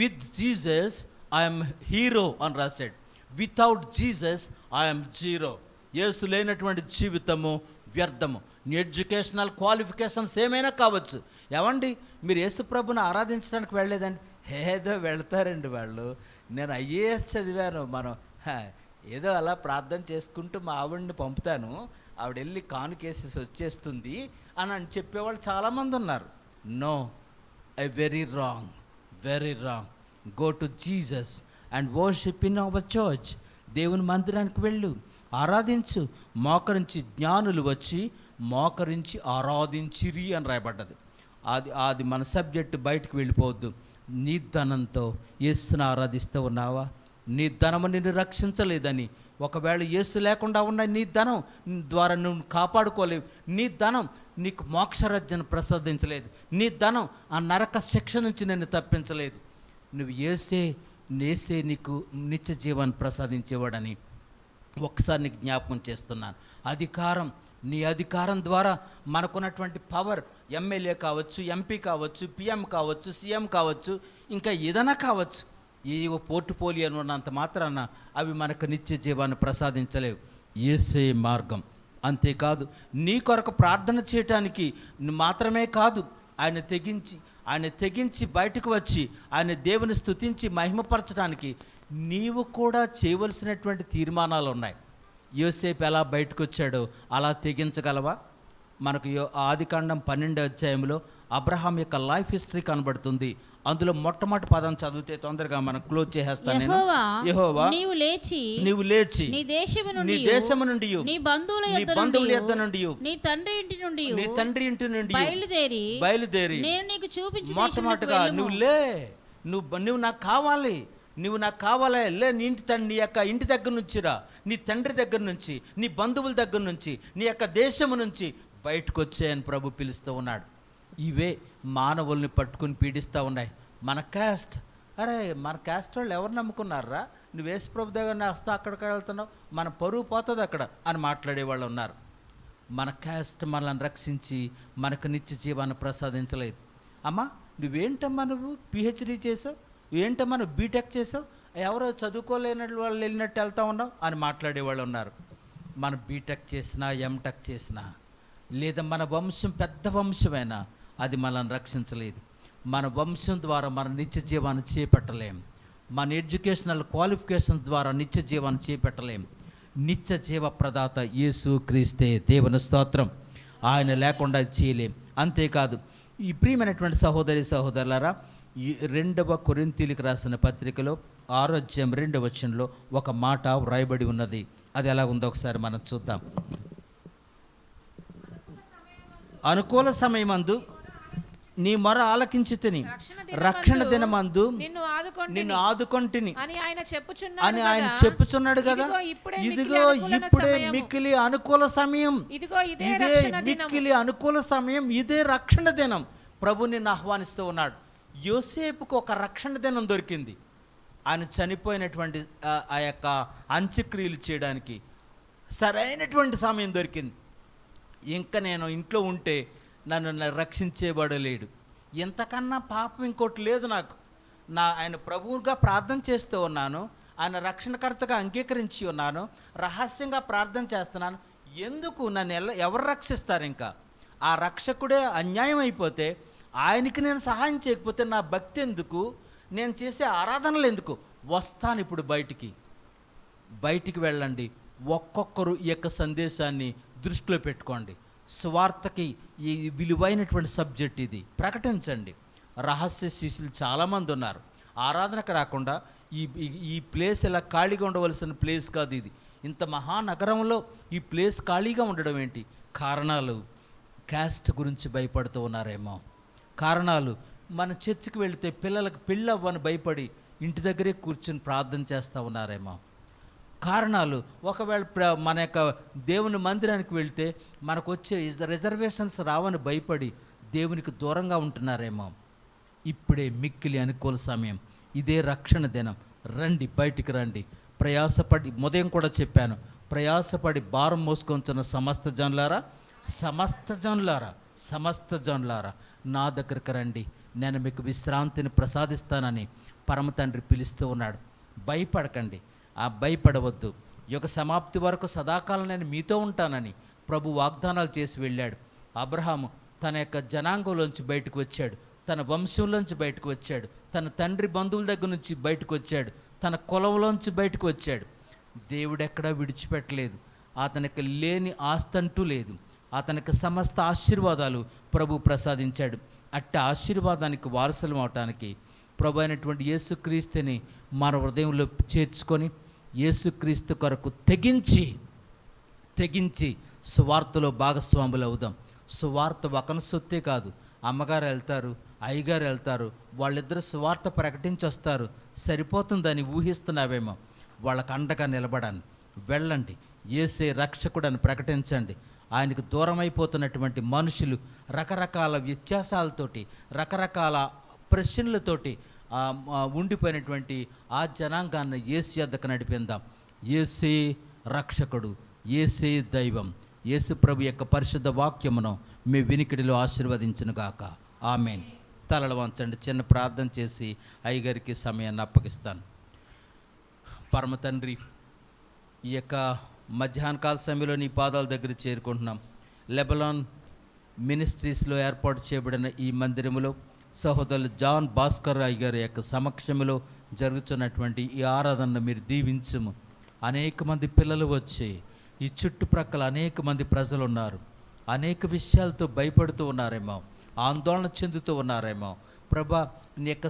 విత్ జీసస్ ఐఎమ్ హీరో అని రాశాడు, వితౌట్ జీసస్ ఐఎమ్ జీరో. యేసు లేనటువంటి జీవితము వ్యర్థము. నీ ఎడ్యుకేషనల్ క్వాలిఫికేషన్స్ ఏమైనా కావచ్చు. ఏమండి, మీరు యేసు ప్రభుని ఆరాధించడానికి వెళ్ళలేదండి? ఏదో వెళ్తారండి వాళ్ళు. నేను ఐఏఎస్ చదివాను, మనం ఏదో అలా ప్రార్థన చేసుకుంటూ మా ఆవిడని పంపుతాను, ఆవిడ వెళ్ళి కానుకేసేసి వచ్చేస్తుంది అని చెప్పేవాళ్ళు చాలామంది ఉన్నారు. No, very wrong. Go to Jesus and worship in our church. దేవుని మందిరానికి వెళ్ళు, ఆరాధించు. మోకరించి జ్ఞానులు వచ్చి మోకరించి ఆరాధించిరి అని రాయబడ్డది. అది మన సబ్జెక్టు బయటకు వెళ్ళిపోవద్దు. నీ ధనంతో యేసును ఆరాధిస్తూ ఉన్నావా? నీ ధనము నిన్ను రక్షించలేదని, ఒకవేళ యేసు లేకుండా ఉన్న నీ ధనం ద్వారా నువ్వు కాపాడుకోలేవు. నీ ధనం నీకు మోక్షరాజ్యాన్ని ప్రసాదించలేదు. నీ ధనం ఆ నరక శిక్ష నుంచి నిన్ను తప్పించలేదు. నువ్వు నేసే నీకు నిత్య జీవాన్ని ప్రసాదించేవాడని ఒకసారి నీకు జ్ఞాపకం చేస్తున్నాను. నీ అధికారం ద్వారా మనకున్నటువంటి పవర్, ఎమ్మెల్యే కావచ్చు, ఎంపీ కావచ్చు, పిఎం కావచ్చు, సీఎం కావచ్చు, ఇంకా ఏదైనా కావచ్చు, ఏవో పోర్టుపోలియో ఉన్నంత మాత్రాన అవి మనకు నిత్య జీవాన్ని ప్రసాదించలేవు. యేసే మార్గం. అంతేకాదు, నీ కొరకు ప్రార్థన చేయటానికి మాత్రమే కాదు, ఆయన తెగించి బయటకు వచ్చి ఆయన దేవుని స్తుతించి మహిమపరచడానికి నీవు కూడా చేయవలసినటువంటి తీర్మానాలు ఉన్నాయి. యోసేపు ఎలా బయటకు వచ్చాడో అలా తెగించగలవా? మనకు ఆదికాండం 12వ అధ్యాయంలో అబ్రహాం యొక్క లైఫ్ హిస్టరీ కనబడుతుంది. అందులో మొట్టమొదటి పదం చదివితే తొందరగా మనం క్లోజ్ చేసేస్తాను నేను. యెహోవా, నీవు లేచి నీ దేశము నుండి నీ బంధువుల యొద్ద నుండి నీ తండ్రి ఇంటి నుండి బయలుదేరి నేను నీకు చూపించే మొట్టమొదటిగా నువ్వు నాకు కావాలి, నువ్వు నాకు కావాలా, లే నీ యొక్క ఇంటి దగ్గర నుంచి రా, నీ తండ్రి దగ్గర నుంచి, నీ బంధువుల దగ్గర నుంచి, నీ యొక్క దేశము నుంచి బయటకు వచ్చాయని ప్రభు పిలుస్తూ ఉన్నాడు. ఇవే మానవుల్ని పట్టుకుని పీడిస్తూ ఉన్నాయి. మన క్యాస్ట్, అరే మన క్యాస్ట్ వాళ్ళు ఎవరు నమ్ముకున్నారా, నువ్వు యేసు ప్రభు దగ్గర వస్తా అక్కడికి వెళ్తున్నావు, మన పరువు పోతుంది అక్కడ అని మాట్లాడేవాళ్ళు ఉన్నారు. మన క్యాస్ట్ మనల్ని రక్షించి మనకు నిత్య జీవాన్ని ప్రసాదించలేదు. అమ్మా నువ్వేంటమ్మా, నువ్వు పిహెచ్డీ చేసావు, ఏంటమ్మా నువ్వు బీటెక్ చేసావు, ఎవరో చదువుకోలేని వాళ్ళు వెళ్ళినట్టు వెళ్తా ఉన్నావు అని మాట్లాడేవాళ్ళు ఉన్నారు. మనం బీటెక్ చేసినా ఎంటెక్ చేసినా లేదా మన వంశం పెద్ద వంశమైనా అది మనల్ని రక్షించలేదు. మన వంశం ద్వారా మన నిత్య జీవాన్ని చేపట్టలేం. మన ఎడ్యుకేషనల్ క్వాలిఫికేషన్ ద్వారా నిత్య జీవాన్ని చేపట్టలేం. నిత్య జీవ ప్రదాత యేసు క్రీస్తే, దేవుని స్తోత్రం. ఆయన లేకుండా చేయలేం. అంతేకాదు ఈ ప్రియమైనటువంటి సహోదరి సహోదరులారా, ఈ 2వ కొరింథీయులకు రాసిన పత్రికలో 6వ అధ్యాయం 2వ వచనంలో ఒక మాట వ్రాయబడి ఉన్నది. అది ఎలా ఉందో ఒకసారి మనం చూద్దాం. అనుకూల సమయమందు నీ మొర ఆలకించి తిని రక్షణ దినమందు నిన్ను ఆదుకొంటిని అని ఆయన చెప్పుచున్నాడు కదా. ఇదిగో ఇప్పుడే మిక్కిలి అనుకూల సమయం, ఇదే మిక్కిలి అనుకూల సమయం, ఇదే రక్షణ దినం. ప్రభు నిన్ను ఆహ్వానిస్తూ ఉన్నాడు. యోసేపుకు ఒక రక్షణ దినం దొరికింది. ఆయన చనిపోయినటువంటి ఆ యొక్క అంత్యక్రియలు చేయడానికి సరైనటువంటి సమయం దొరికింది. ఇంకా నేను ఇంట్లో ఉంటే నన్ను రక్షించేవాడలేడు, ఇంతకన్నా పాపం ఇంకోటి లేదు నాకు. ఆయన ప్రభువుగా ప్రార్థన చేస్తూ ఉన్నాను, ఆయన రక్షణకర్తగా అంగీకరించి ఉన్నాను, రహస్యంగా ప్రార్థన చేస్తున్నాను. ఎందుకు నన్ను ఎవరు రక్షిస్తారు? ఇంకా ఆ రక్షకుడే అన్యాయం అయిపోతే, ఆయనకి నేను సహాయం చేయకపోతే నా భక్తి ఎందుకు, నేను చేసే ఆరాధనలు ఎందుకు? వస్తాను ఇప్పుడు బయటికి వెళ్ళండి. ఒక్కొక్కరు ఈ యొక్క సందేశాన్ని దృష్టిలో పెట్టుకోండి. స్వార్థకి ఈ విలువైనటువంటి సబ్జెక్ట్ ఇది. ప్రకటించండి. రహస్య శిష్యులు చాలామంది ఉన్నారు. ఆరాధనకు రాకుండా ఈ ప్లేస్ ఇలా ఖాళీగా ఉండవలసిన ప్లేస్ కాదు ఇది. ఇంత మహానగరంలో ఈ ప్లేస్ ఖాళీగా ఉండడం ఏంటి? కారణాలు క్యాస్ట్ గురించి భయపడుతూ ఉన్నారేమో. కారణాలు మన చర్చికి వెళితే పిల్లలకు పెళ్ళి అవ్వని భయపడి ఇంటి దగ్గరే కూర్చొని ప్రార్థన చేస్తూ ఉన్నారేమో. కారణాలు ఒకవేళ మన యొక్క దేవుని మందిరానికి వెళితే మనకు వచ్చే రిజర్వేషన్స్ రావని భయపడి దేవునికి దూరంగా ఉంటున్నారేమో. ఇప్పుడే మిక్కిలి అనుకూల సమయం, ఇదే రక్షణ దినం. రండి, బయటికి రండి. ప్రయాసపడి, ఉదయం కూడా చెప్పాను, ప్రయాసపడి భారం మోసుకొంచున్న సమస్త జనులారా నా దగ్గరికి రండి, నేను మీకు విశ్రాంతిని ప్రసాదిస్తానని పరమ తండ్రి పిలుస్తూ ఉన్నాడు. భయపడకండి, భయపడవద్దు. యుగ సమాప్తి వరకు సదాకాలం నేను మీతో ఉంటానని ప్రభు వాగ్దానాలు చేసి వెళ్ళాడు. అబ్రహాము తన యొక్క జనాంగంలోంచి బయటకు వచ్చాడు, తన వంశంలోంచి బయటకు వచ్చాడు, తన తండ్రి బంధువుల దగ్గర నుంచి బయటకు వచ్చాడు, తన కులంలోంచి బయటకు వచ్చాడు. దేవుడు ఎక్కడా విడిచిపెట్టలేదు. అతనికి లేని ఆస్తంటూ లేదు. అతనికి సమస్త ఆశీర్వాదాలు ప్రభు ప్రసాదించాడు. అట్టి ఆశీర్వాదానికి వారసులం అవటానికి ప్రభు అయినటువంటి యేసుక్రీస్తుని మన హృదయంలో చేర్చుకొని యేసుక్రీస్తు కొరకు తెగించి సువార్తలో భాగస్వాములు అవుదాం. సువార్త ఒకని సొత్తే కాదు. అమ్మగారు వెళ్తారు, అయ్యగారు వెళ్తారు, వాళ్ళిద్దరూ సువార్త ప్రకటించి వస్తారు, సరిపోతుందని ఊహిస్తున్నావేమో. వాళ్ళకు అండగా నిలబడండి, వెళ్ళండి, యేసే రక్షకుడని ప్రకటించండి. ఆయనకు దూరం అయిపోతున్నటువంటి మనుషులు రకరకాల వ్యత్యాసాలతోటి, రకరకాల ప్రశ్నలతోటి ఉండిపోయినటువంటి ఆ జనాంగాన్ని యేసు యొద్దకు నడిపిందాం. యేసే రక్షకుడు, యేసే దైవం. యేసు ప్రభు యొక్క పరిశుద్ధ వాక్యమును మీ వినికిడిలో ఆశీర్వదించునుగాక. ఆమేన్. తలలు వంచండి, చిన్న ప్రార్థన చేసి అయ్యగారికి సమయాన్ని అప్పగిస్తాను. పరమ తండ్రి, ఈ యొక్క మధ్యాహ్న కాల సమయంలో నీ పాదాల దగ్గర చేరుకుంటున్నాం. లెబనాన్ మినిస్ట్రీస్లో ఏర్పాటు చేయబడిన ఈ మందిరములో సహోదరులు జాన్ భాస్కర్ రాయ్ గారి యొక్క సమక్షంలో జరుగుతున్నటువంటి ఈ ఆరాధనను మీరు దీవించుము. అనేక మంది పిల్లలు వచ్చి ఈ చుట్టుప్రక్కల అనేక మంది ప్రజలు ఉన్నారు. అనేక విషయాలతో భయపడుతూ ఉన్నారేమో, ఆందోళన చెందుతూ ఉన్నారేమో. ప్రభా, నీ యొక్క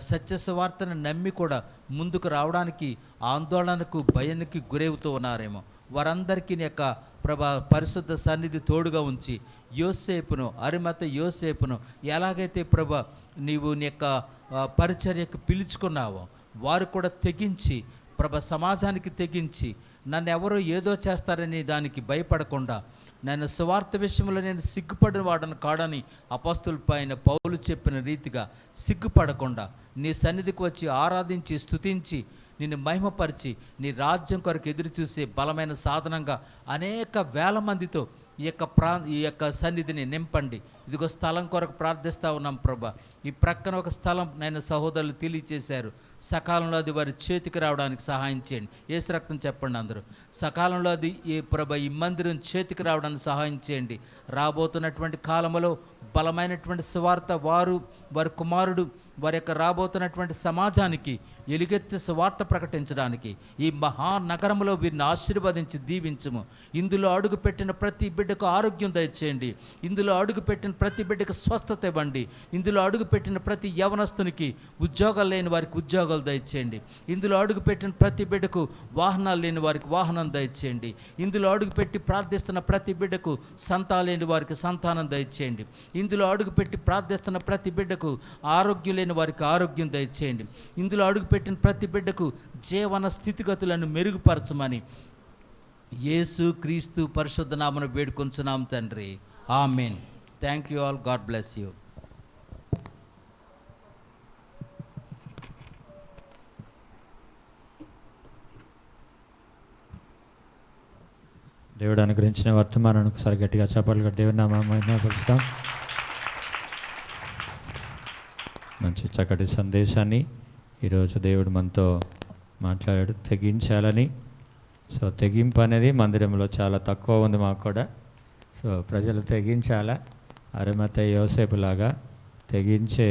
సత్య సువార్తను నమ్మి కూడా ముందుకు రావడానికి ఆందోళనకు భయానికి గురవుతూ ఉన్నారేమో. వారందరికీ నీ యొక్క ప్రభా పరిశుద్ధ సన్నిధి తోడుగా ఉంచి యోసేపును, అరిమత యోసేపును ఎలాగైతే ప్రభా నీవు నీ యొక్క పరిచర్యకు పిలుచుకున్నావో వారు కూడా తెగించి సమాజానికి తెగించి నన్ను ఎవరో ఏదో చేస్తారని దానికి భయపడకుండా, నేను సువార్త విషయంలో నేను సిగ్గుపడిన వాడను కాడని అపోస్తలుల పైన పౌలు చెప్పిన రీతిగా సిగ్గుపడకుండా నీ సన్నిధికి వచ్చి ఆరాధించి స్తుతించి నిన్ను మహిమపరిచి నీ రాజ్యం కొరకు ఎదురు చూసే బలమైన సాధనంగా అనేక వేల మందితో ఈ యొక్క సన్నిధిని నింపండి. ఇదిగో స్థలం కొరకు ప్రార్థిస్తూ ఉన్నాం ప్రభా. ఈ ప్రక్కన ఒక స్థలం నేను సహోదరులు తెలియచేశారు. సకాలంలో అది వారి చేతికి రావడానికి సహాయం చేయండి. యేసు రక్తం చెప్పండి అందరూ. సకాలంలో అది ఈ మందిరం చేతికి రావడానికి సహాయం చేయండి. రాబోతున్నటువంటి కాలంలో బలమైనటువంటి సువార్త వారి కుమారుడు వారి యొక్క రాబోతున్నటువంటి సమాజానికి ఎలుగెత్తి సువార్త ప్రకటించడానికి ఈ మహానగరంలో వీరిని ఆశీర్వదించి దీవించము. ఇందులో అడుగుపెట్టిన ప్రతి బిడ్డకు ఆరోగ్యం దయచేయండి. ఇందులో అడుగుపెట్టిన ప్రతి బిడ్డకు స్వస్థత ఇవ్వండి. ఇందులో అడుగుపెట్టిన ప్రతి యవనస్తునికి ఉద్యోగాలు లేని వారికి ఉద్యోగాలు దయచేయండి. ఇందులో అడుగుపెట్టిన ప్రతి బిడ్డకు వాహనాలు లేని వారికి వాహనం దయచేయండి. ఇందులో అడుగుపెట్టి ప్రార్థిస్తున్న ప్రతి బిడ్డకు సంతానం లేని వారికి సంతానం దయచేయండి. ఇందులో అడుగుపెట్టి ప్రార్థిస్తున్న ప్రతి బిడ్డకు ఆరోగ్యం లేని వారికి ఆరోగ్యం దయచేయండి. ఇందులో అడుగుపెట్టిన ప్రతి బిడ్డకు జీవన స్థితిగతులను మెరుగుపరచమని యేసు క్రీస్తు పరిశుద్ధ నామమున వేడుకొంచున్నాం తండ్రి. Amen. Thank you all. God bless you. దేవుడు అనుగ్రహించిన వర్తమానాన్ని ఒకసారి గట్టిగా చెప్పాలి. దేవుని నామమున మహిమపరుస్తాం. మంచి చక్కటి సందేశాన్ని ఈరోజు దేవుడు మనతో మాట్లాడాడు, తెగించాలని. సో తెగింపు అనేది మందిరంలో చాలా తక్కువ ఉంది మాకు కూడా. సో ప్రజలు తెగించాలా, అరిమతయి యోసేపులాగా తెగించే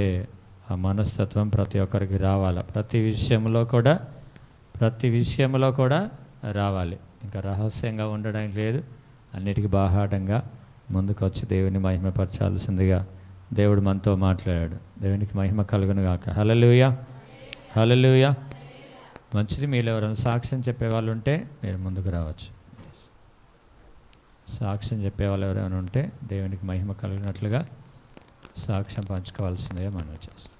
ఆ మనస్తత్వం ప్రతి ఒక్కరికి రావాలి. ప్రతి విషయంలో కూడా రావాలి. ఇంకా రహస్యంగా ఉండడానికి లేదు, అన్నిటికీ బాహాటంగా ముందుకు వచ్చి దేవుని మహిమపరచాల్సిందిగా దేవుడు మనతో మాట్లాడాడు. దేవునికి మహిమ కలుగును గాక. హల్లెలూయా, హల్లెలూయా. మంచిది. మీరు ఎవరైనా సాక్ష్యం చెప్పేవాళ్ళు ఉంటే మీరు ముందుకు రావచ్చు. సాక్ష్యం చెప్పేవాళ్ళు ఎవరైనా ఉంటే దేవునికి మహిమ కలిగినట్లుగా సాక్ష్యం పంచుకోవాల్సిందిగా మనం చేస్తాం.